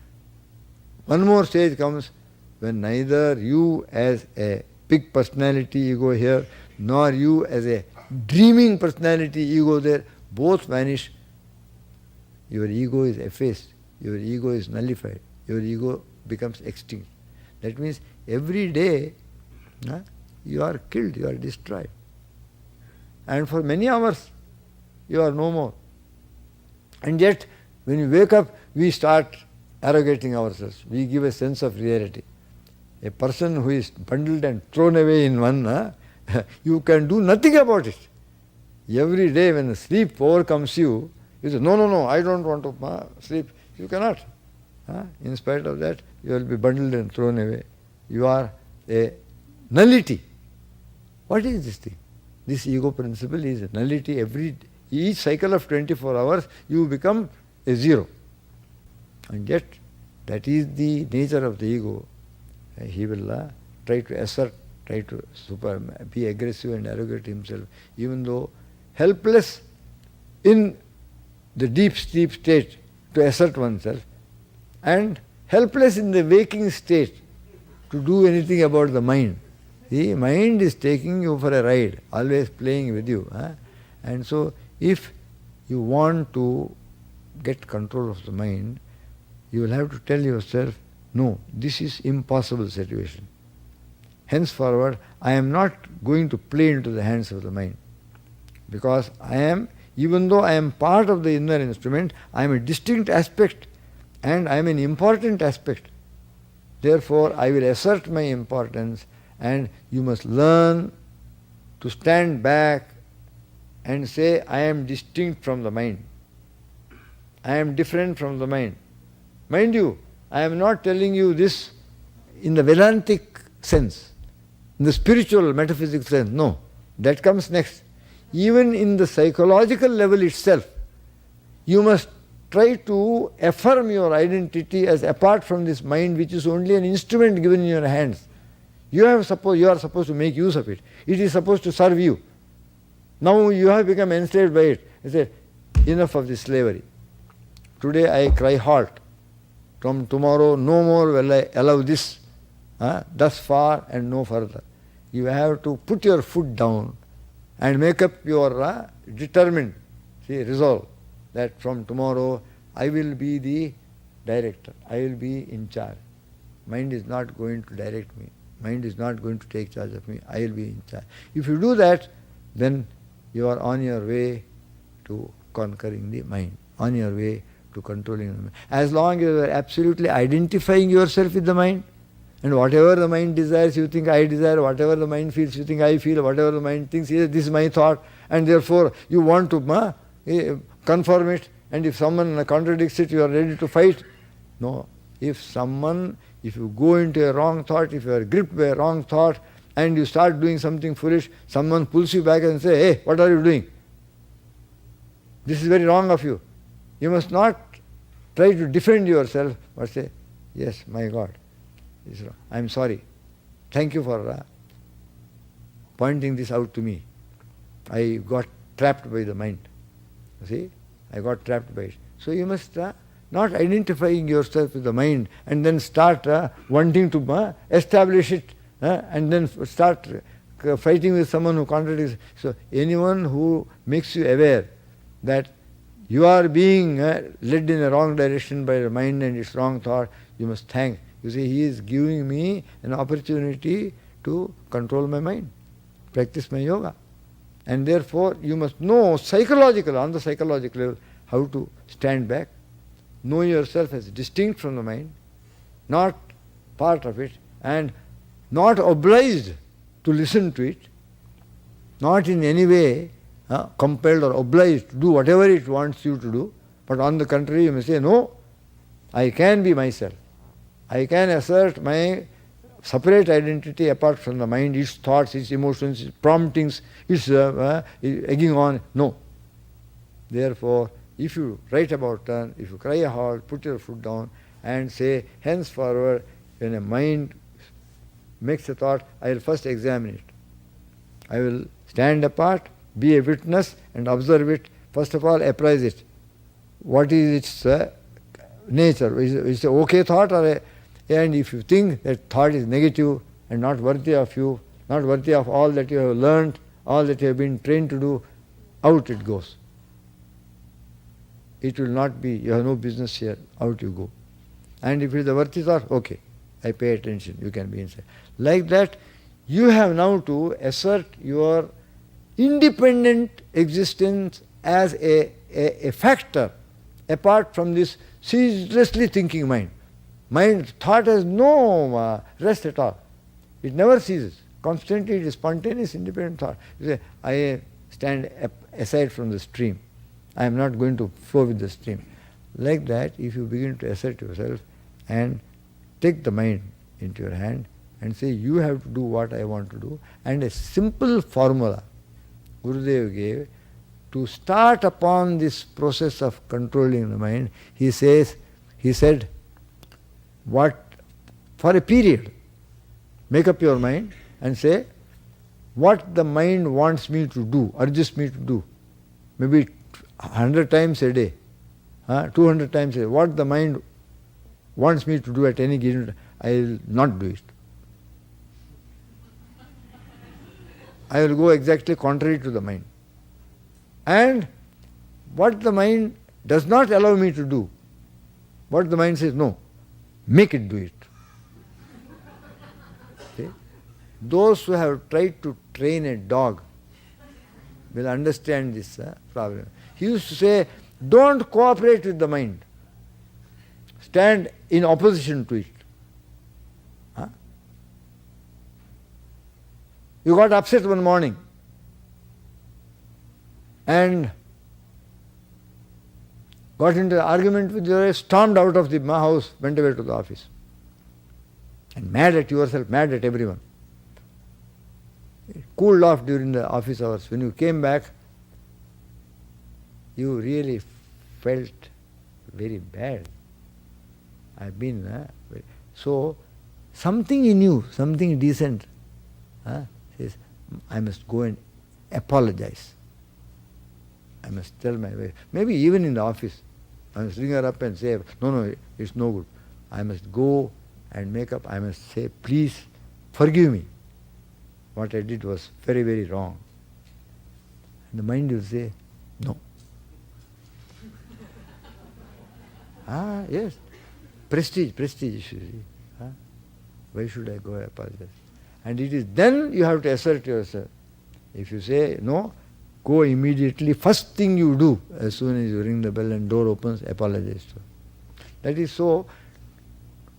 One more stage comes when neither you as a big personality ego here, nor you as a dreaming personality ego there, both vanish. Your ego is effaced, your ego is nullified, your ego becomes extinct. That means every day you are killed, you are destroyed. And for many hours you are no more. And yet when you wake up, we start arrogating ourselves. We give a sense of reality. A person who is bundled and thrown away in one, you can do nothing about it. Every day when sleep overcomes you, you say, no, I don't want to sleep. You cannot. In spite of that, you will be bundled and thrown away. You are a nullity. What is this thing? This ego principle is a nullity. Each cycle of 24 hours, you become a zero. And yet, that is the nature of the ego. He will try to assert, try to be aggressive and arrogate himself, even though helpless in the deep sleep state to assert oneself, and helpless in the waking state to do anything about the mind. The mind is taking you for a ride, always playing with you. And so, if you want to get control of the mind, you will have to tell yourself, no, this is impossible situation. Henceforward, I am not going to play into the hands of the mind. Because even though I am part of the inner instrument, I am a distinct aspect and I am an important aspect. Therefore, I will assert my importance, and you must learn to stand back and say, I am distinct from the mind. I am different from the mind. Mind you, I am not telling you this in the Vedantic sense, in the spiritual metaphysical sense. No, that comes next. Even in the psychological level itself, you must try to affirm your identity as apart from this mind, which is only an instrument given in your hands. You are supposed to make use of it. It is supposed to serve you. Now you have become enslaved by it. I said, enough of this slavery. Today I cry halt. From tomorrow no more will I allow this. Thus far and no further. You have to put your foot down and make up your determined resolve that from tomorrow I will be the director. I will be in charge. Mind is not going to direct me. Mind is not going to take charge of me. I will be in charge. If you do that, then you are on your way to conquering the mind, on your way to controlling the mind. As long as you are absolutely identifying yourself with the mind, and whatever the mind desires, you think I desire, whatever the mind feels, you think I feel, whatever the mind thinks, this is my thought, and therefore you want to conform it, and if someone contradicts it, you are ready to fight. No. If you go into a wrong thought, if you are gripped by a wrong thought, and you start doing something foolish, someone pulls you back and says, hey, what are you doing? This is very wrong of you. You must not try to defend yourself, but say, yes, my God, I am sorry. Thank you for pointing this out to me. I got trapped by the mind. See, I got trapped by it. So you must not identifying yourself with the mind and then start wanting to establish it and then start fighting with someone who contradicts. So anyone who makes you aware that you are being led in a wrong direction by the mind and its wrong thought, you must thank. You see, he is giving me an opportunity to control my mind, practice my yoga. And therefore, you must know on the psychological level, how to stand back, know yourself as distinct from the mind, not part of it, and not obliged to listen to it, not in any way compelled or obliged to do whatever it wants you to do, but on the contrary, you may say, no, I can be myself. I can assert my separate identity apart from the mind, its thoughts, its emotions, its promptings, its egging on. No. Therefore, if you write about turn, if you cry a halt, put your foot down and say, henceforward, when a mind makes a thought, I will first examine it. I will stand apart, be a witness and observe it. First of all, apprise it. What is its nature? Is it an okay thought or And if you think that thought is negative and not worthy of you, not worthy of all that you have learned, all that you have been trained to do, out it goes. It will not be, you have no business here, out you go. And if it is a worthy thought, okay, I pay attention, you can be inside. Like that, you have now to assert your independent existence as a factor apart from this ceaselessly thinking mind. Thought has no rest at all. It never ceases. Constantly it is spontaneous, independent thought. You say, I stand aside from the stream. I am not going to flow with the stream. Like that, if you begin to assert yourself and take the mind into your hand and say, you have to do what I want to do, and a simple formula Gurudev gave to start upon this process of controlling the mind. He said, what, for a period, make up your mind and say, what the mind wants me to do, urges me to do, maybe 100 times a day, 200 times a day, what the mind wants me to do at any given time, I will not do it. I will go exactly contrary to the mind. And what the mind does not allow me to do, what the mind says, no, make it do it. See? Those who have tried to train a dog will understand this problem. He used to say, don't cooperate with the mind. Stand in opposition to it. You got upset one morning and got into an argument with your wife, stormed out of the house, went away to the office. And mad at yourself, mad at everyone. Cooled off during the office hours. When you came back, you really felt very bad. I've been, so something in you, something decent, says, I must go and apologize. I must tell my wife. Maybe even in the office, I must ring her up and say, no, it's no good. I must go and make up. I must say, please forgive me. What I did was very, very wrong. And the mind will say, no. Yes. Prestige, you see. Why should I go apologize? And it is then you have to assert yourself. If you say no, go immediately. First thing you do, as soon as you ring the bell and door opens, apologize to her. That is so.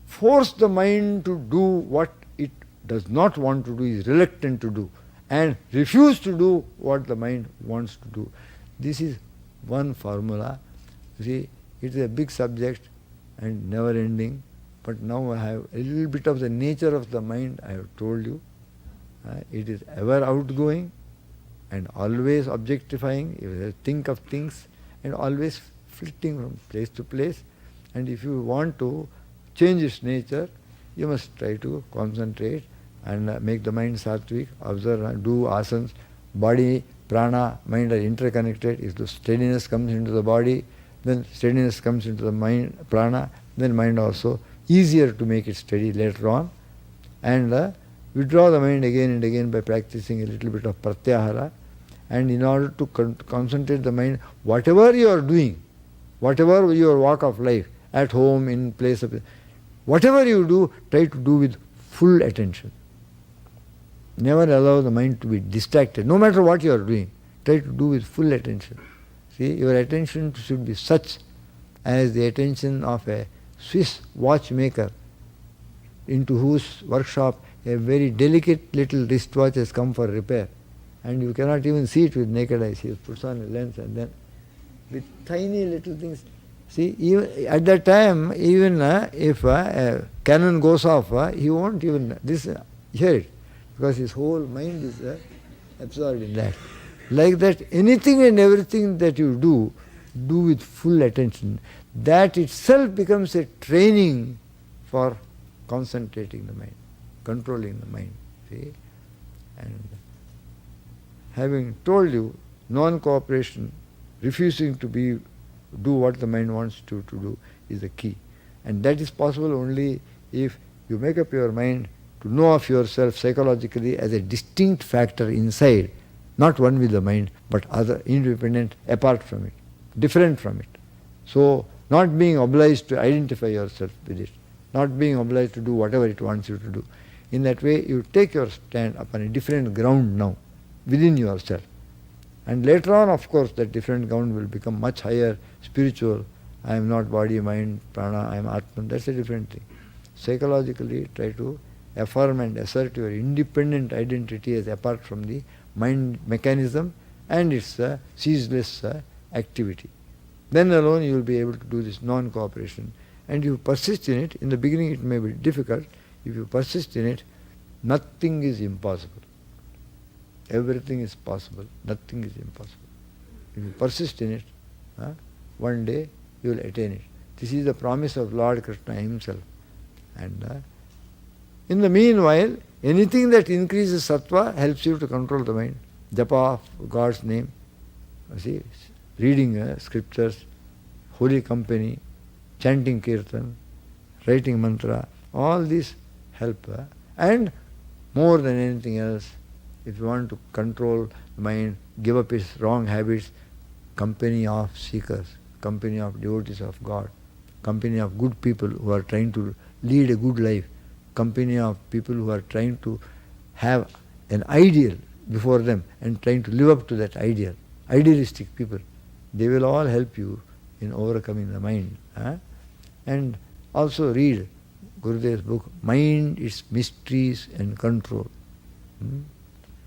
Force the mind to do what it does not want to do, is reluctant to do, and refuse to do what the mind wants to do. This is one formula. You see, it is a big subject and never ending. But now I have a little bit of the nature of the mind, I have told you. It is ever outgoing and always objectifying. You think of things and always flitting from place to place. And if you want to change its nature, you must try to concentrate and make the mind sattvic, observe, do asanas. Body, prana, mind are interconnected. If the steadiness comes into the body, then steadiness comes into the mind, prana, then mind also easier to make it steady later on. And withdraw the mind again and again by practicing a little bit of pratyahara. And in order to concentrate the mind, whatever you are doing, whatever your walk of life, at home, in place of, whatever you do, try to do with full attention. Never allow the mind to be distracted. No matter what you are doing, try to do with full attention. See, your attention should be such as the attention of a Swiss watchmaker into whose workshop a very delicate little wristwatch has come for repair. And you cannot even see it with naked eyes. He puts on a lens and then with tiny little things. See, even at that time, even if a cannon goes off, he won't even hear it, because his whole mind is absorbed in that. Like that, anything and everything that you do with full attention. That itself becomes a training for concentrating the mind, controlling the mind. See? And having told you, non-cooperation, refusing to do what the mind wants to do is the key. And that is possible only if you make up your mind to know of yourself psychologically as a distinct factor inside, not one with the mind, but other, independent, apart from it, different from it. So, not being obliged to identify yourself with it, not being obliged to do whatever it wants you to do. In that way, you take your stand upon a different ground now, within yourself. And later on, of course, that different ground will become much higher, spiritual. I am not body, mind, prana, I am Atman. That's a different thing. Psychologically, try to affirm and assert your independent identity as apart from the mind mechanism and its ceaseless activity. Then alone you will be able to do this non-cooperation. And you persist in it. In the beginning it may be difficult. If you persist in it, nothing is impossible. Everything is possible. Nothing is impossible. If you persist in it, one day you will attain it. This is the promise of Lord Krishna himself. And in the meanwhile, anything that increases sattva helps you to control the mind. Japa of God's name, see, reading scriptures, holy company, chanting kirtan, writing mantra, all these help. And more than anything else, if you want to control the mind, give up its wrong habits, company of seekers, company of devotees of God, company of good people who are trying to lead a good life, company of people who are trying to have an ideal before them and trying to live up to that ideal, idealistic people, they will all help you in overcoming the mind. And also read Gurudev's book, Mind, Its Mysteries and Control.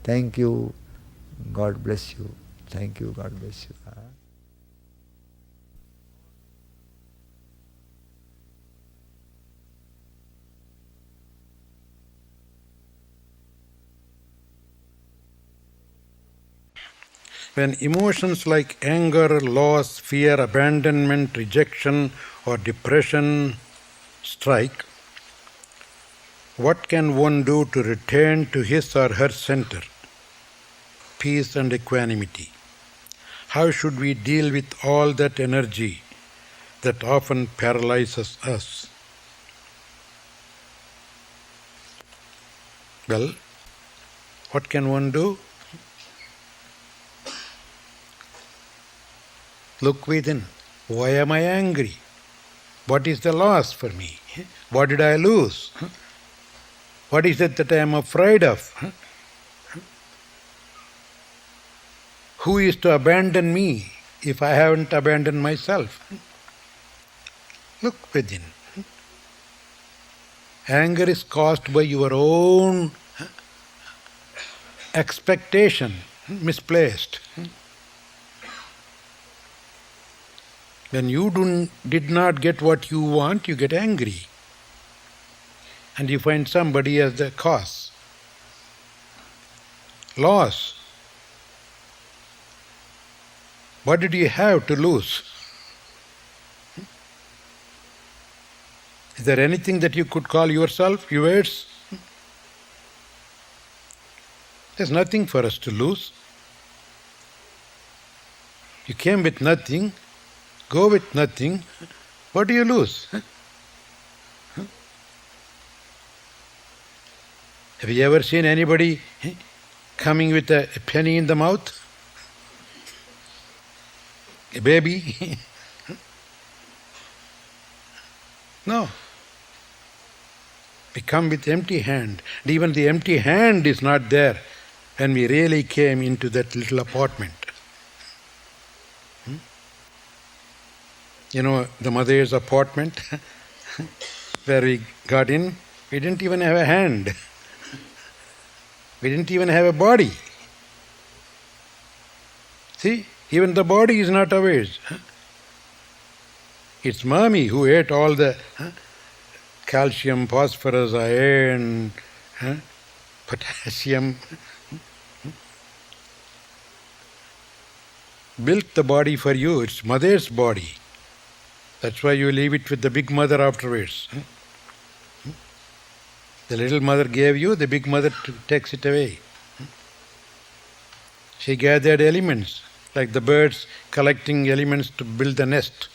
Thank you. God bless you. Thank you. God bless you. When emotions like anger, loss, fear, abandonment, rejection or depression strike, what can one do to return to his or her center, peace and equanimity? How should we deal with all that energy that often paralyzes us? Well, what can one do? Look within. Why am I angry? What is the loss for me? What did I lose? What is it that I am afraid of? Who is to abandon me if I haven't abandoned myself? Look within. Anger is caused by your own expectation, misplaced. When you did not get what you want, you get angry. And you find somebody as the cause. Loss. What did you have to lose? Is there anything that you could call yourself, yours? There's nothing for us to lose. You came with nothing. Go with nothing, what do you lose? Have you ever seen anybody coming with a penny in the mouth? A baby? No. We come with empty hand. And even the empty hand is not there when we really came into that little apartment. You know, the mother's apartment where we got in, we didn't even have a hand. We didn't even have a body. See, even the body is not ours. It's mommy who ate all the calcium, phosphorus, iron, potassium. Built the body for you. It's mother's body. That's why you leave it with the big mother afterwards. The little mother gave you, the big mother takes it away. She gathered elements, like the birds collecting elements to build a nest.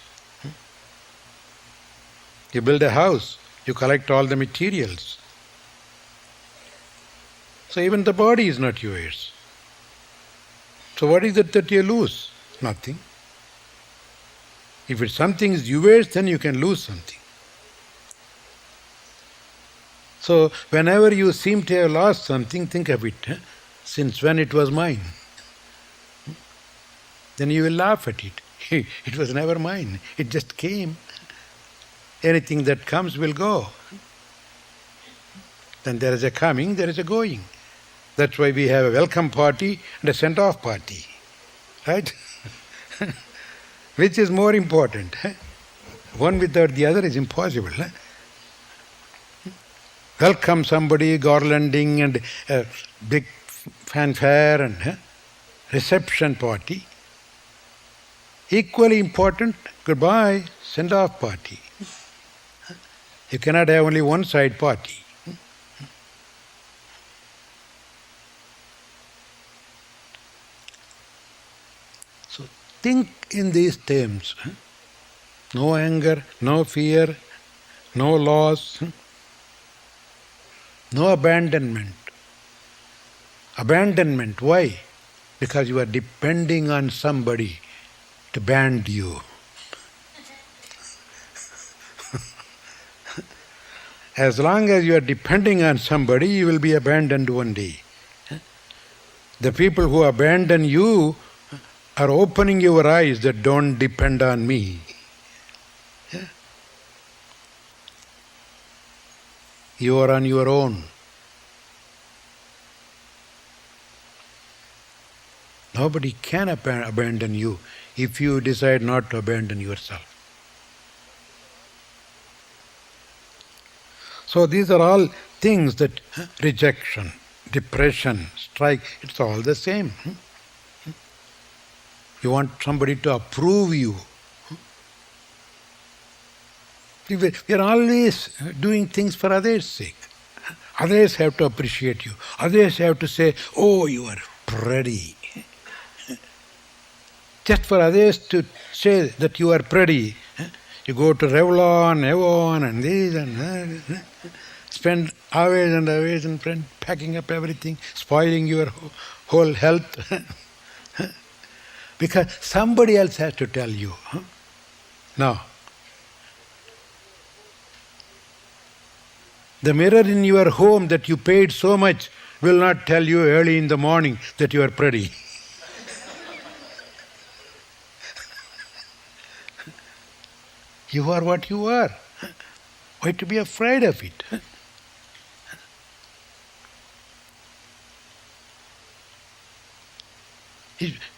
You build a house, You collect all the materials. So even the body is not yours. So what is it that you lose? Nothing. If it's something is yours, then you can lose something. So whenever you seem to have lost something, think of it. Since when it was mine? Then you will laugh at it. It was never mine. It just came. Anything that comes will go. Then there is a coming, there is a going. That's why we have a welcome party and a send-off party. Right? Which is more important? One without the other is impossible. Welcome somebody, garlanding and a big fanfare and reception party. Equally important, goodbye, send-off party. You cannot have only one side party. So think in these terms. No anger, no fear, no loss, no abandonment. Abandonment, why? Because you are depending on somebody to band you. As long as you are depending on somebody, you will be abandoned one day. The people who abandon you are opening your eyes that don't depend on me. You are on your own. Nobody can abandon you if you decide not to abandon yourself. So these are all things that rejection, depression, strike, it's all the same. You want somebody to approve you. We are always doing things for others' sake. Others have to appreciate you. Others have to say, oh, you are pretty. Just for others to say that you are pretty. You go to Revlon, Avon and this and that. Spend hours and hours in front, packing up everything, spoiling your whole health. Because somebody else has to tell you. No. The mirror in your home that you paid so much will not tell you early in the morning that you are pretty. You are what you are. Why to be afraid of it?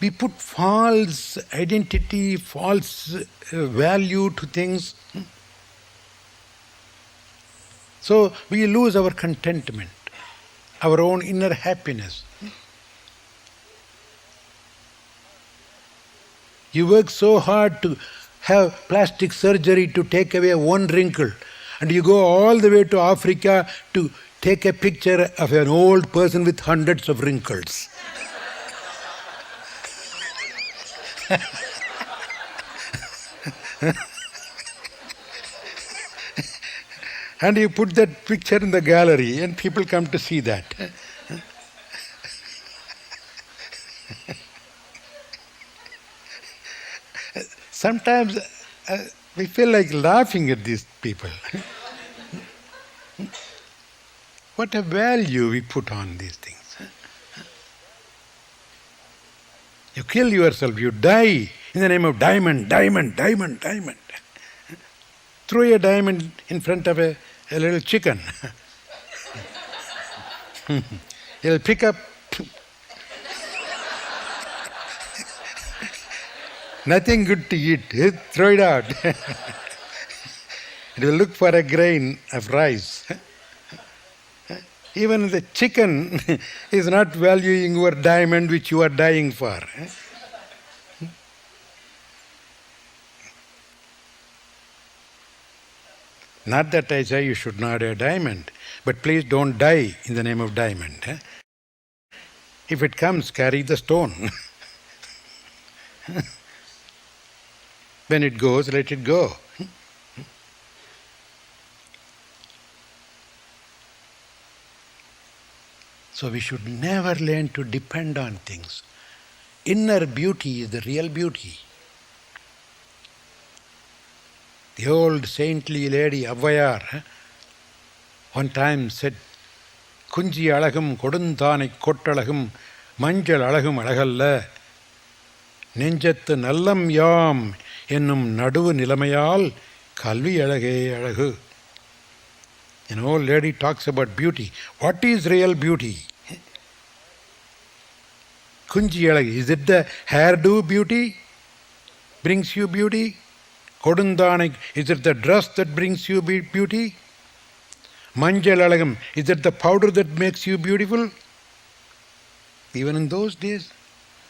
We put false identity, false value to things. So we lose our contentment, our own inner happiness. You work so hard to have plastic surgery to take away one wrinkle, and you go all the way to Africa to take a picture of an old person with hundreds of wrinkles. And you put that picture in the gallery and people come to see that. Sometimes we feel like laughing at these people. What a value we put on these things. You kill yourself, you die in the name of diamond, diamond, diamond, diamond. Throw a diamond in front of a little chicken. He'll pick up. Nothing good to eat. Throw it out. It will look for a grain of rice. Even the chicken is not valuing your diamond which you are dying for. Not that I say you should not have diamond, but please don't die in the name of diamond. If it comes, carry the stone. When it goes, let it go. So we should never learn to depend on things. Inner beauty is the real beauty. The old saintly lady Avvayar one time said, Kunji alagum kodunthane kottalagum manjal alagum alagalla நெஞ்சத்து நல்லம் யாம் என்னும் நடுவு நிலைமையால் கல்வி அழகே அழகு. An old lady talks about beauty. What is real beauty? Kunji alagu. Is it the hairdo beauty? Brings you beauty? Kodundanik. Is it the dress that brings you beauty? Manjal alagam. Is it the powder that makes you beautiful? Even in those days,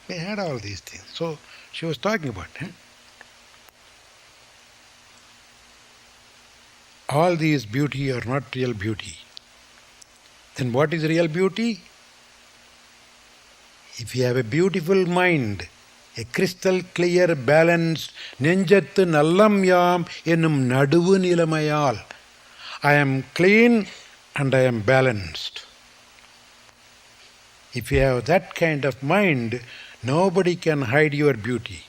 they had all these things. So she was talking about all these beauty are not real beauty. Then what is real beauty? If you have a beautiful mind, a crystal clear, balanced, நெஞ்சத்து நல்லம் யாம் என்னும் நடுவு நிலைமையால், I am clean and I am balanced. If you have that kind of mind, nobody can hide your beauty.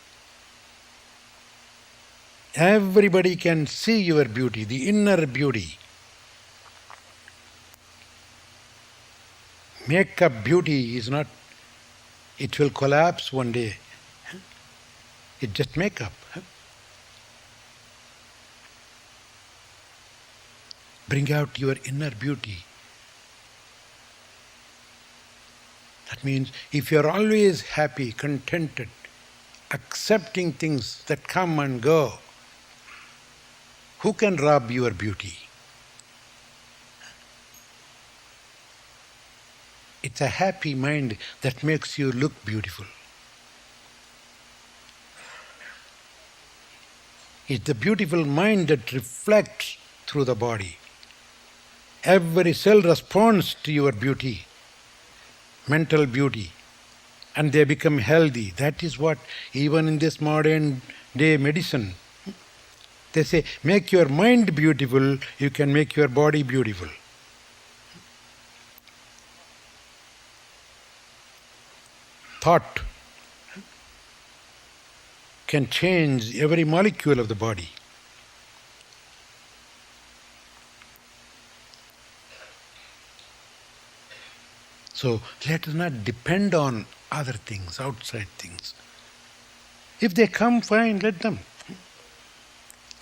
Everybody can see your beauty, the inner beauty. Make-up beauty is not, it will collapse one day. It's just make-up. Bring out your inner beauty. That means if you're always happy, contented, accepting things that come and go, who can rob your beauty? It's a happy mind that makes you look beautiful. It's the beautiful mind that reflects through the body. Every cell responds to your beauty, mental beauty, and they become healthy. That is what, even in this modern day medicine, they say, make your mind beautiful, you can make your body beautiful. Thought can change every molecule of the body. So let us not depend on other things, outside things. If they come, fine, let them.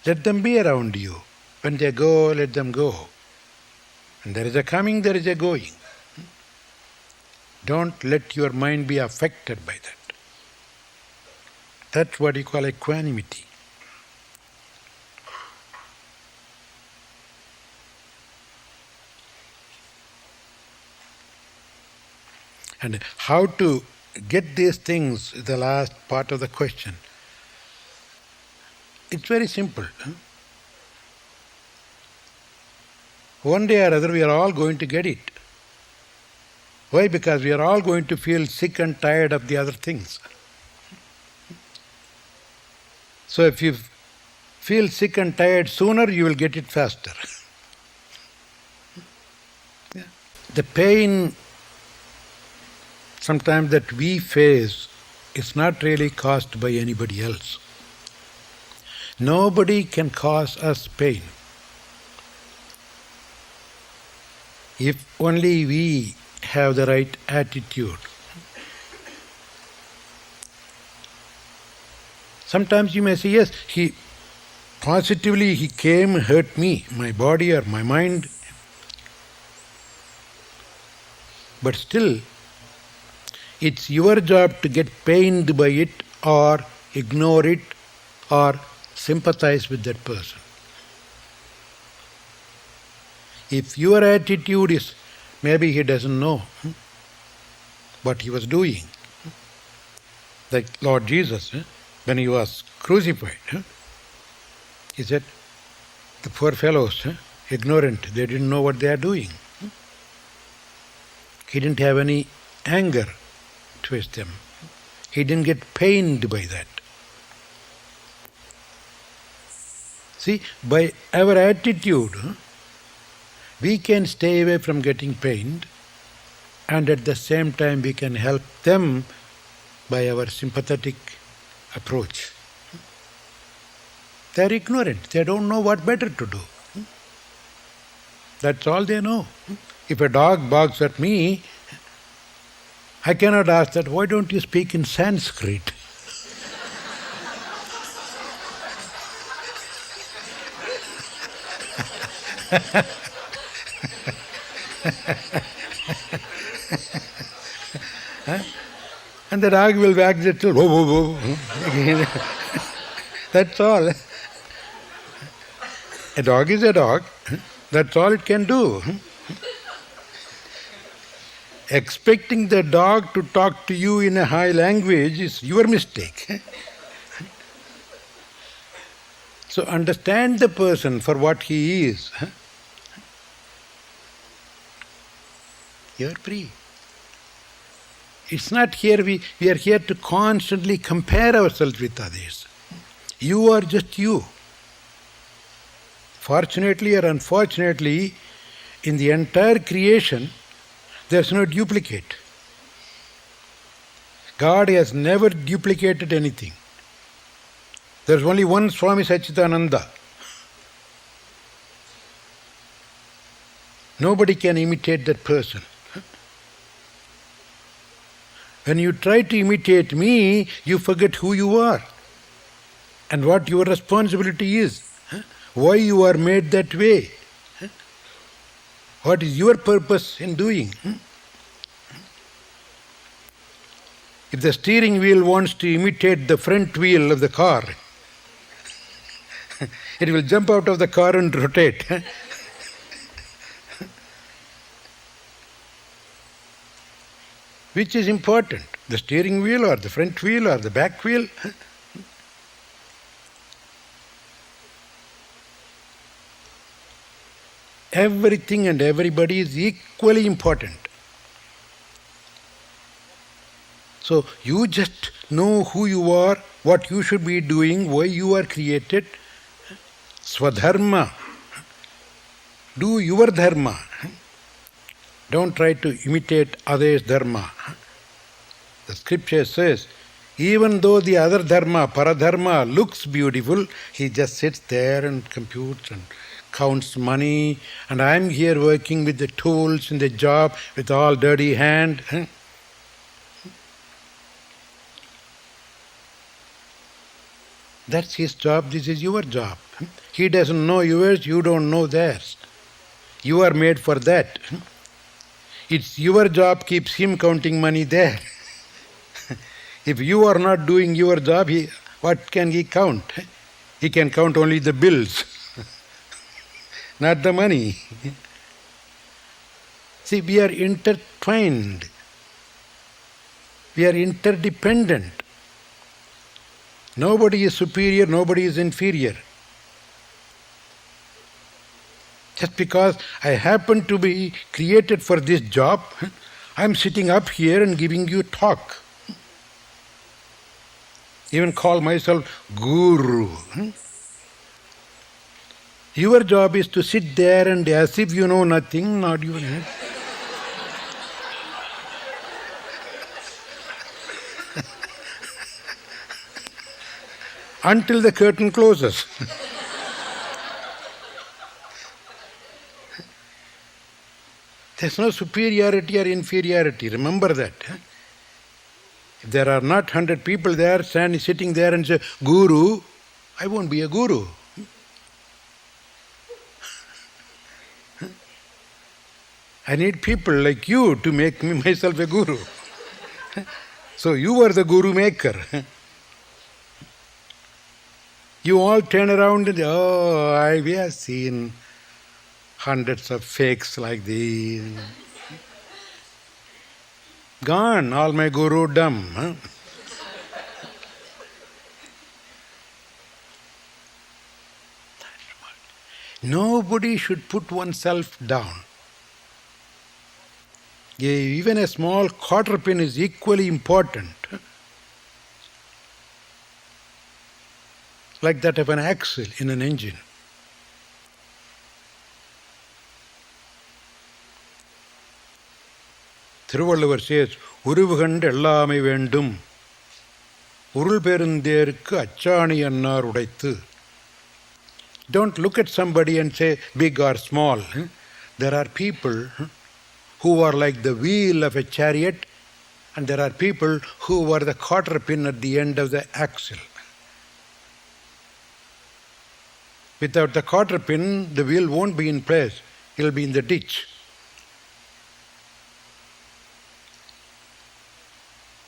Let them be around you. When they go, let them go. And there is a coming, there is a going. Don't let your mind be affected by that. That's what you call equanimity. And how to get these things is the last part of the question. It's very simple. One day or other we are all going to get it. Why? Because we are all going to feel sick and tired of the other things. So if you feel sick and tired sooner, you will get it faster. The pain sometimes that we face is not really caused by anybody else. Nobody can cause us pain. If only we have the right attitude. Sometimes you may say, yes, he came, hurt me, my body or my mind. But still, it's your job to get pained by it or ignore it or sympathize with that person. If your attitude is, maybe he doesn't know what he was doing. Like Lord Jesus, when he was crucified, he said, the poor fellows, ignorant, they didn't know what they are doing. He didn't have any anger towards them. He didn't get pained by that. See, by our attitude, we can stay away from getting pained and at the same time we can help them by our sympathetic approach. They are ignorant. They don't know what better to do. That's all they know. If a dog barks at me, I cannot ask that, why don't you speak in Sanskrit? And the dog will wag the tail. Whoa, whoa. That's all. A dog is a dog. That's all it can do. Expecting the dog to talk to you in a high language is your mistake. So understand the person for what he is. You are free. It's not here, we are here to constantly compare ourselves with others. You are just you. Fortunately or unfortunately, in the entire creation, there's no duplicate. God has never duplicated anything. There's only one Swami Satchidananda. Nobody can imitate that person. When you try to imitate me, you forget who you are and what your responsibility is, why you are made that way, what is your purpose in doing. If the steering wheel wants to imitate the front wheel of the car, it will jump out of the car and rotate. Which is important, the steering wheel or the front wheel or the back wheel? Everything and everybody is equally important. So you just know who you are, what you should be doing, why you are created. Swadharma. Do your dharma. Don't try to imitate others' dharma. The scripture says, even though the other dharma, paradharma, looks beautiful, he just sits there and computes and counts money, and I am here working with the tools in the job with all dirty hand. That's his job, this is your job. He doesn't know yours, you don't know theirs. You are made for that. It's your job keeps him counting money there. If you are not doing your job, what can he count? He can count only the bills, not the money. See, we are intertwined. We are interdependent. Nobody is superior, nobody is inferior. Just because I happen to be created for this job, I am sitting up here and giving you talk. Even call myself Guru. Your job is to sit there and as if you know nothing, not even. Until the curtain closes. There's no superiority or inferiority. Remember that. If there are not 100 people there sitting there and say, Guru, I won't be a guru. I need people like you to make me myself a guru. So you are the guru maker. You all turn around and we have seen hundreds of fakes like these. Gone, all my guru-dom. Nobody should put oneself down. Even a small quarter pin is equally important. Like that of an axle in an engine. Thiruvalluvar says, Uruvu kand ellame vendum. Urul perunderukku achani annar udaithu. Don't look at somebody and say big or small. There are people who are like the wheel of a chariot, and there are people who are the quarter pin at the end of the axle. Without the quarter pin, the wheel won't be in place. It will be in the ditch.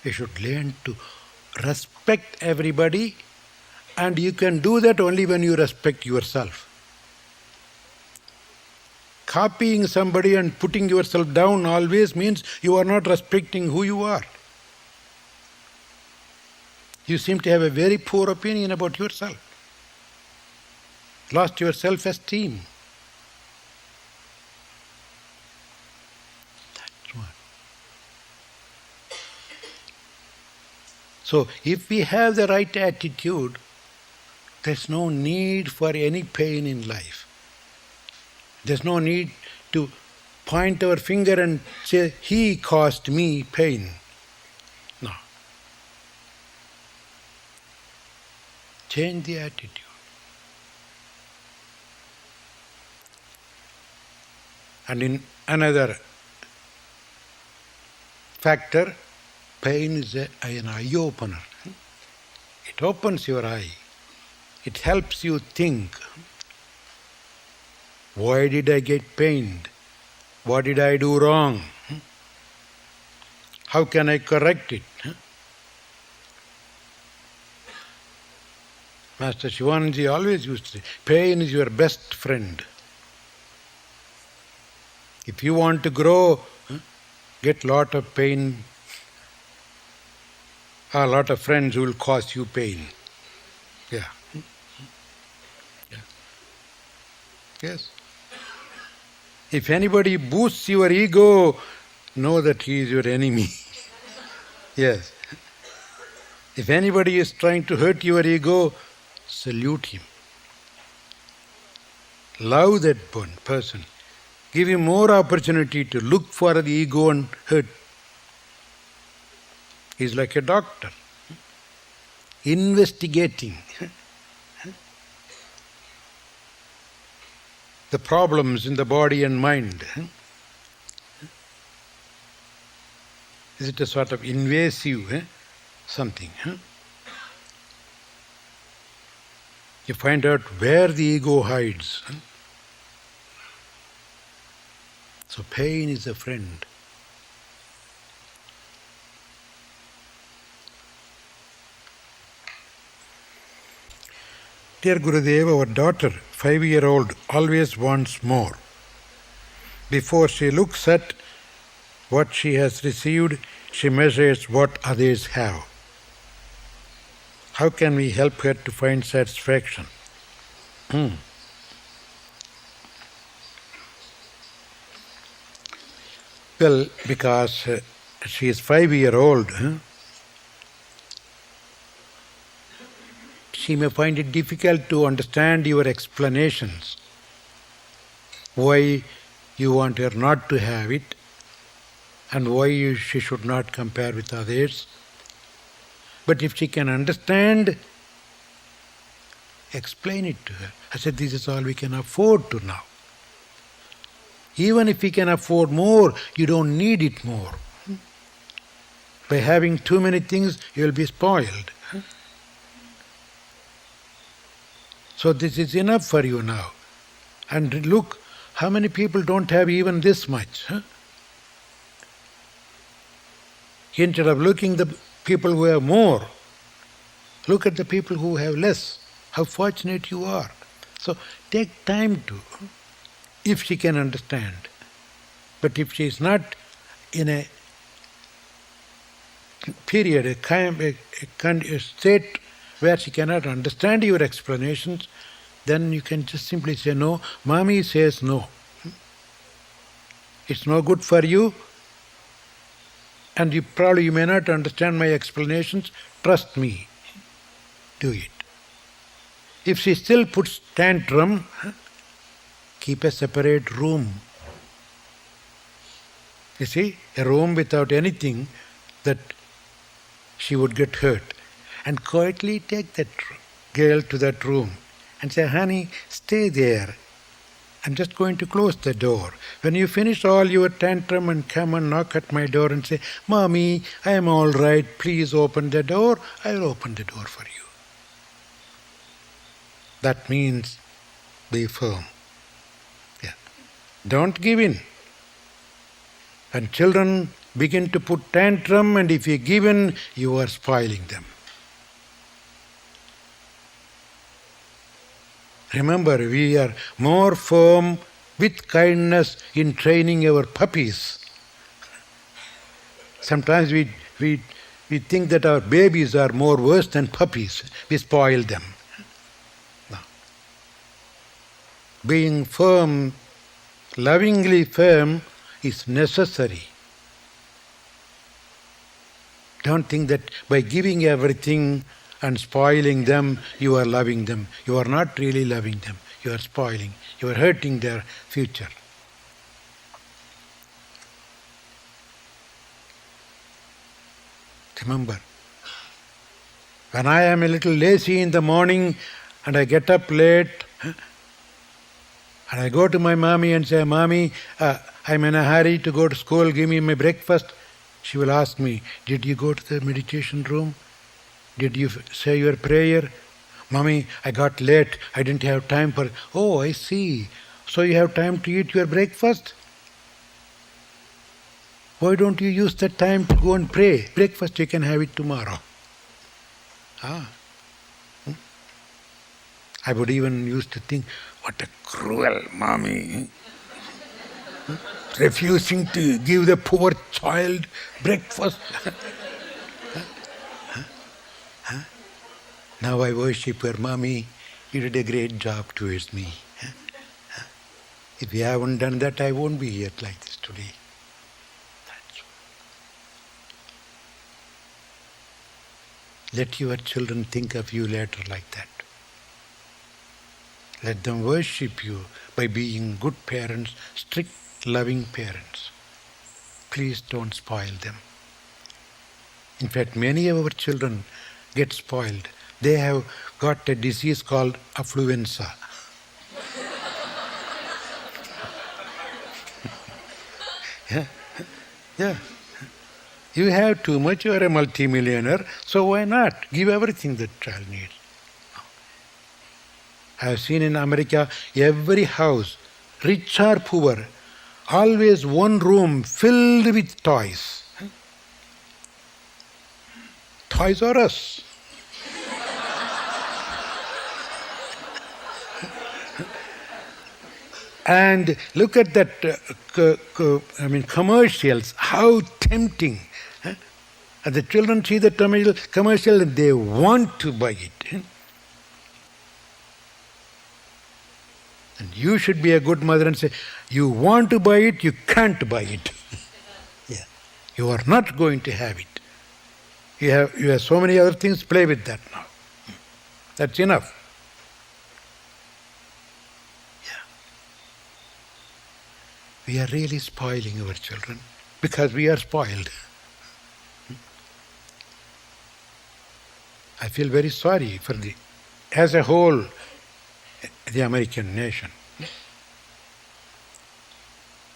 You should learn to respect everybody, and you can do that only when you respect yourself. Copying somebody and putting yourself down always means you are not respecting who you are. You seem to have a very poor opinion about yourself. Lost your self-esteem. That's one. So, if we have the right attitude, there's no need for any pain in life. There's no need to point our finger and say, he caused me pain. No. Change the attitude. And in another factor, pain is an eye-opener. It opens your eye. It helps you think. Why did I get pained? What did I do wrong? How can I correct it? Master Sivananda always used to say, pain is your best friend. If you want to grow, get lot of pain, a lot of friends who will cause you pain. Yeah. Yes. If anybody boosts your ego, know that he is your enemy. Yes. If anybody is trying to hurt your ego, salute him. Love that person. Give him more opportunity to look for the ego and hurt. He's like a doctor, investigating the problems in the body and mind. Is it a sort of invasive something? You find out where the ego hides. So pain is a friend. Dear Gurudev, our daughter, 5-year-old, always wants more. Before she looks at what she has received, she measures what others have. How can we help her to find satisfaction? Well, because she is 5-year-old, she may find it difficult to understand your explanations, why you want her not to have it, and why she should not compare with others. But if she can understand, explain it to her. I said, this is all we can afford to now. Even if we can afford more, you don't need it more. By having too many things, you will be spoiled. So this is enough for you now. And look, how many people don't have even this much? Instead of looking at the people who have more, look at the people who have less. How fortunate you are. So take time to, if she can understand. But if she is not in a period, a state where she cannot understand your explanations, then you can just simply say, no, Mommy says no. It's no good for you, and you may not understand my explanations. Trust me. Do it. If she still puts tantrum, keep a separate room. You see, a room without anything, that she would get hurt. And quietly take that girl to that room and say, honey, stay there. I'm just going to close the door. When you finish all your tantrum and come and knock at my door and say, Mommy, I am all right, please open the door, I'll open the door for you. That means be firm. Yeah. Don't give in. When children begin to put tantrum, and if you give in, you are spoiling them. Remember, we are more firm with kindness in training our puppies. Sometimes we think that our babies are more worse than puppies. We spoil them. No. Being firm, lovingly firm, is necessary. Don't think that by giving everything and spoiling them, you are loving them. You are not really loving them. You are spoiling. You are hurting their future. Remember, when I am a little lazy in the morning and I get up late and I go to my mommy and say, Mommy, I'm in a hurry to go to school, give me my breakfast. She will ask me, did you go to the meditation room? Did you say your prayer? Mommy, I got late. I didn't have time for... Oh, I see. So you have time to eat your breakfast? Why don't you use that time to go and pray? Breakfast, you can have it tomorrow. I would even used to think, what a cruel mommy. Refusing to give the poor child breakfast. Now I worship her, Mommy, you did a great job towards me. If you haven't done that, I won't be here like this today. That's all. Let your children think of you later like that. Let them worship you by being good parents, strict, loving parents. Please don't spoil them. In fact, many of our children get spoiled. They have got a disease called affluenza. Yeah. You have too much, you are a multimillionaire, so why not? Give everything that child needs. I have seen in America, every house, rich or poor, always one room filled with toys. Toys R Us. And look at that, commercials, how tempting. And the children see the commercial and they want to buy it. And you should be a good mother and say, you want to buy it, you can't buy it. Yeah. You are not going to have it. You have so many other things, play with that now. That's enough. We are really spoiling our children because we are spoiled. I feel very sorry for as a whole, the American nation.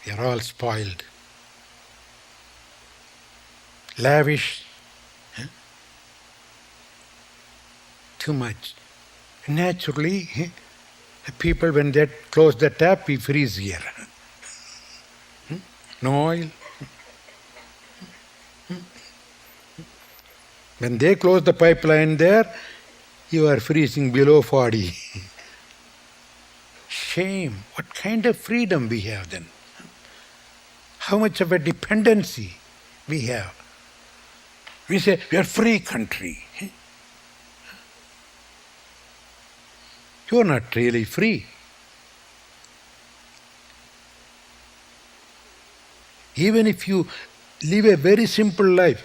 We are all spoiled. Lavish. Too much. Naturally, the people, when they close the tap, we freeze here. No oil. When they close the pipeline there, you are freezing below 40. Shame. What kind of freedom we have then? How much of a dependency we have. We say, we are a free country. You are not really free. Even if you live a very simple life,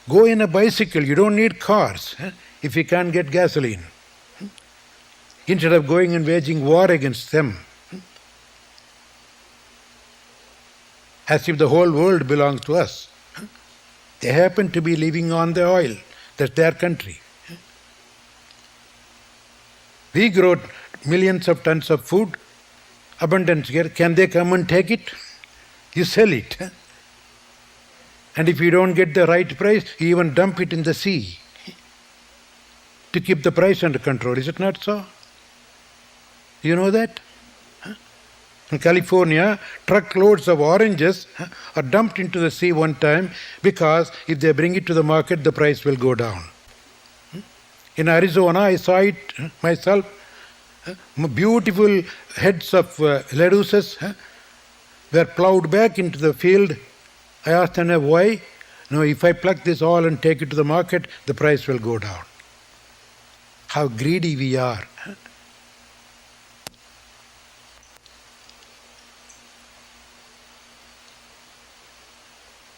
go in a bicycle, you don't need cars if you can't get gasoline. Instead of going and waging war against them. as if the whole world belongs to us. They happen to be living on the oil. That's their country. We grow millions of tons of food, abundance here. Can they come and take it? You sell it. And if you don't get the right price, you even dump it in the sea to keep the price under control. Is it not so? You know that? In California, truckloads of oranges are dumped into the sea one time because if they bring it to the market, the price will go down. In Arizona, I saw it myself. Beautiful heads of lettuces were plowed back into the field. I asked them why. No, if I pluck this all and take it to the market, the price will go down. How greedy we are.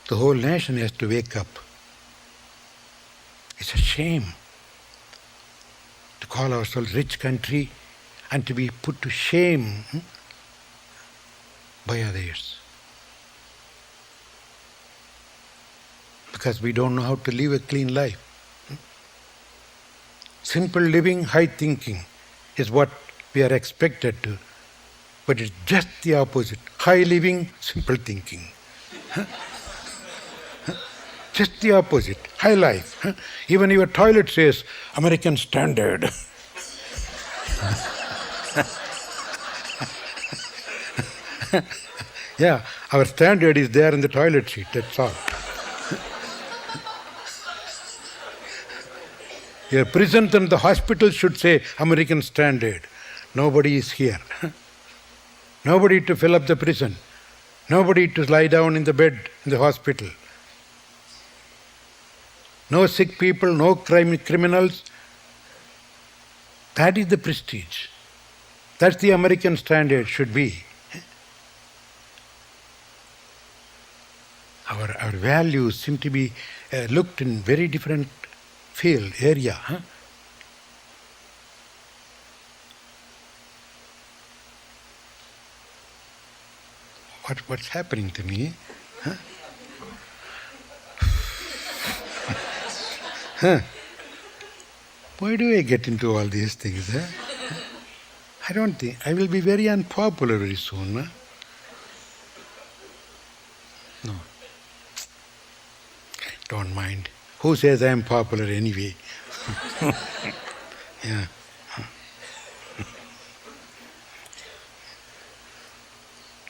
The whole nation has to wake up. It's a shame to call ourselves rich country and to be put to shame by others. Because we don't know how to live a clean life. Simple living, high thinking is what we are expected to. But it's just the opposite. High living, simple thinking. Just the opposite. High life. Even your toilet says American standard. Yeah, our standard is there in the toilet seat, that's all. Your prison and the hospital should say American standard. Nobody is here. Nobody to fill up the prison. Nobody to lie down in the bed in the hospital. No sick people, no criminals. That is the prestige. That's the American standard should be. Our values seem to be looked in very different field, area. What's happening to me? Why do I get into all these things? I don't think. I will be very unpopular very soon. No. Don't mind. Who says I am popular anyway? Yeah.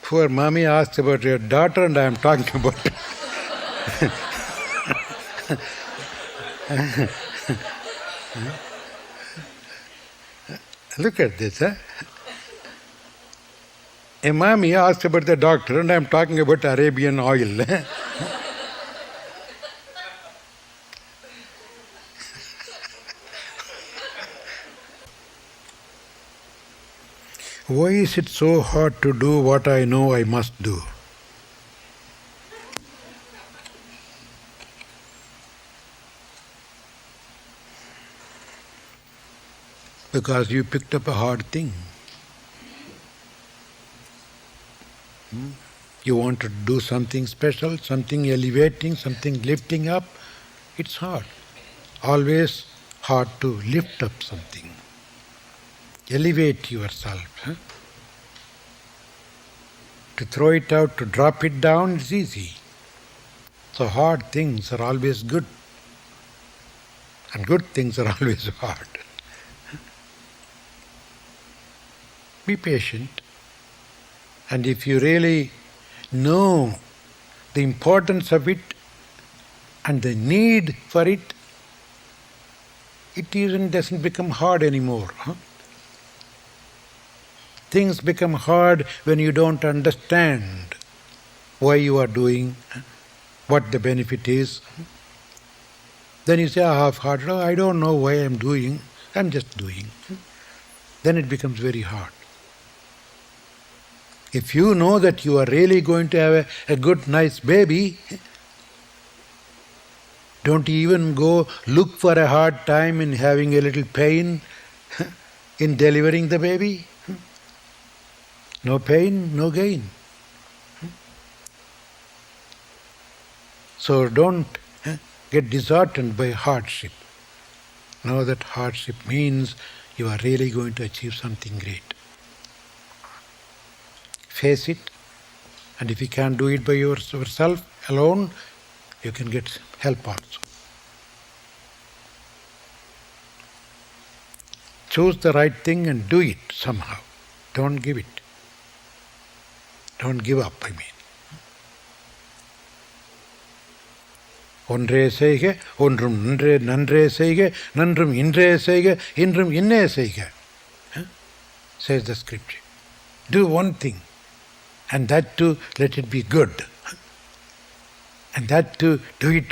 Poor mommy asked about your daughter and I am talking about Look at this. A mommy asked about the doctor and I am talking about Arabian oil. Why is it so hard to do what I know I must do? Because you picked up a hard thing. You want to do something special, something elevating, something lifting up. It's hard. Always hard to lift up something. Elevate yourself. To throw it out, to drop it down, is easy. So hard things are always good. And good things are always hard. Be patient. And if you really know the importance of it and the need for it, it even doesn't become hard anymore. Things become hard when you don't understand why you are doing, what the benefit is. Then you say, half-hearted, I don't know why I'm doing, I'm just doing. Then it becomes very hard. If you know that you are really going to have a good, nice baby, don't you even go look for a hard time in having a little pain in delivering the baby? No pain, no gain. So don't get disheartened by hardship. Know that hardship means you are really going to achieve something great. Face it, and if you can't do it by yourself alone, you can get help also. Choose the right thing and do it somehow. Don't give it. Don't give up, I mean. ஒன்றே செய்க ஒன்றும் நன்றே செய்க நன்றும் இன்றே செய்க இன்றும் இன்னே செய்க, says the scripture. Do one thing, and that too let it be good, and that too do it